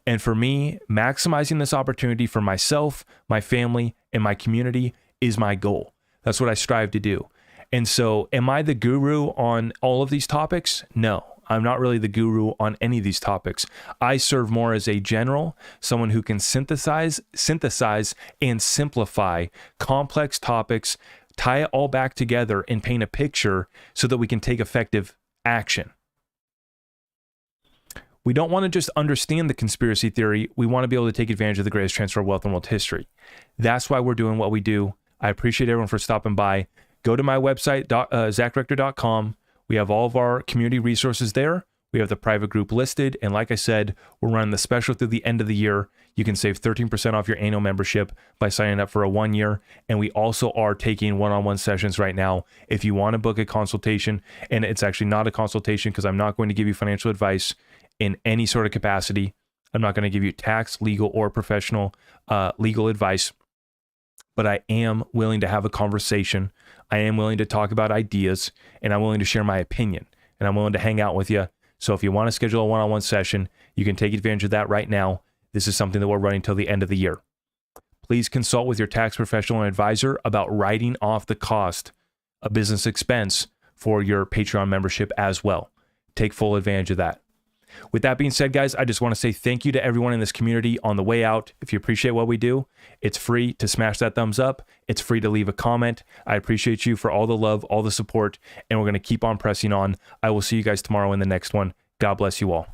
S1: And for me, maximizing this opportunity for myself, my family, and my community is my goal. That's what I strive to do. And so, am I the guru on all of these topics? No, I'm not really the guru on any of these topics. I serve more as a general, someone who can synthesize, and simplify complex topics, tie it all back together, and paint a picture so that we can take effective action. We don't want to just understand the conspiracy theory. We want to be able to take advantage of the greatest transfer of wealth in world history. That's why we're doing what we do. I appreciate everyone for stopping by. Go to my website, zachrector.com. We have all of our community resources there. We have the private group listed. And like I said, we're running the special through the end of the year. You can save 13% off your annual membership by signing up for a 1 year. And we also are taking one-on-one sessions right now. If you want to book a consultation, and it's actually not a consultation because I'm not going to give you financial advice in any sort of capacity. I'm not going to give you tax, legal, or professional legal advice, but I am willing to have a conversation. I am willing to talk about ideas, and I'm willing to share my opinion, and I'm willing to hang out with you. So if you want to schedule a one-on-one session, you can take advantage of that right now. This is something that we're running till the end of the year. Please consult with your tax professional and advisor about writing off the cost of business expense for your Patreon membership as well. Take full advantage of that. With that being said, guys, I just want to say thank you to everyone in this community on the way out. If you appreciate what we do, it's free to smash that thumbs up. It's free to leave a comment. I appreciate you for all the love, all the support, and we're going to keep on pressing on. I will see you guys tomorrow in the next one. God bless you all.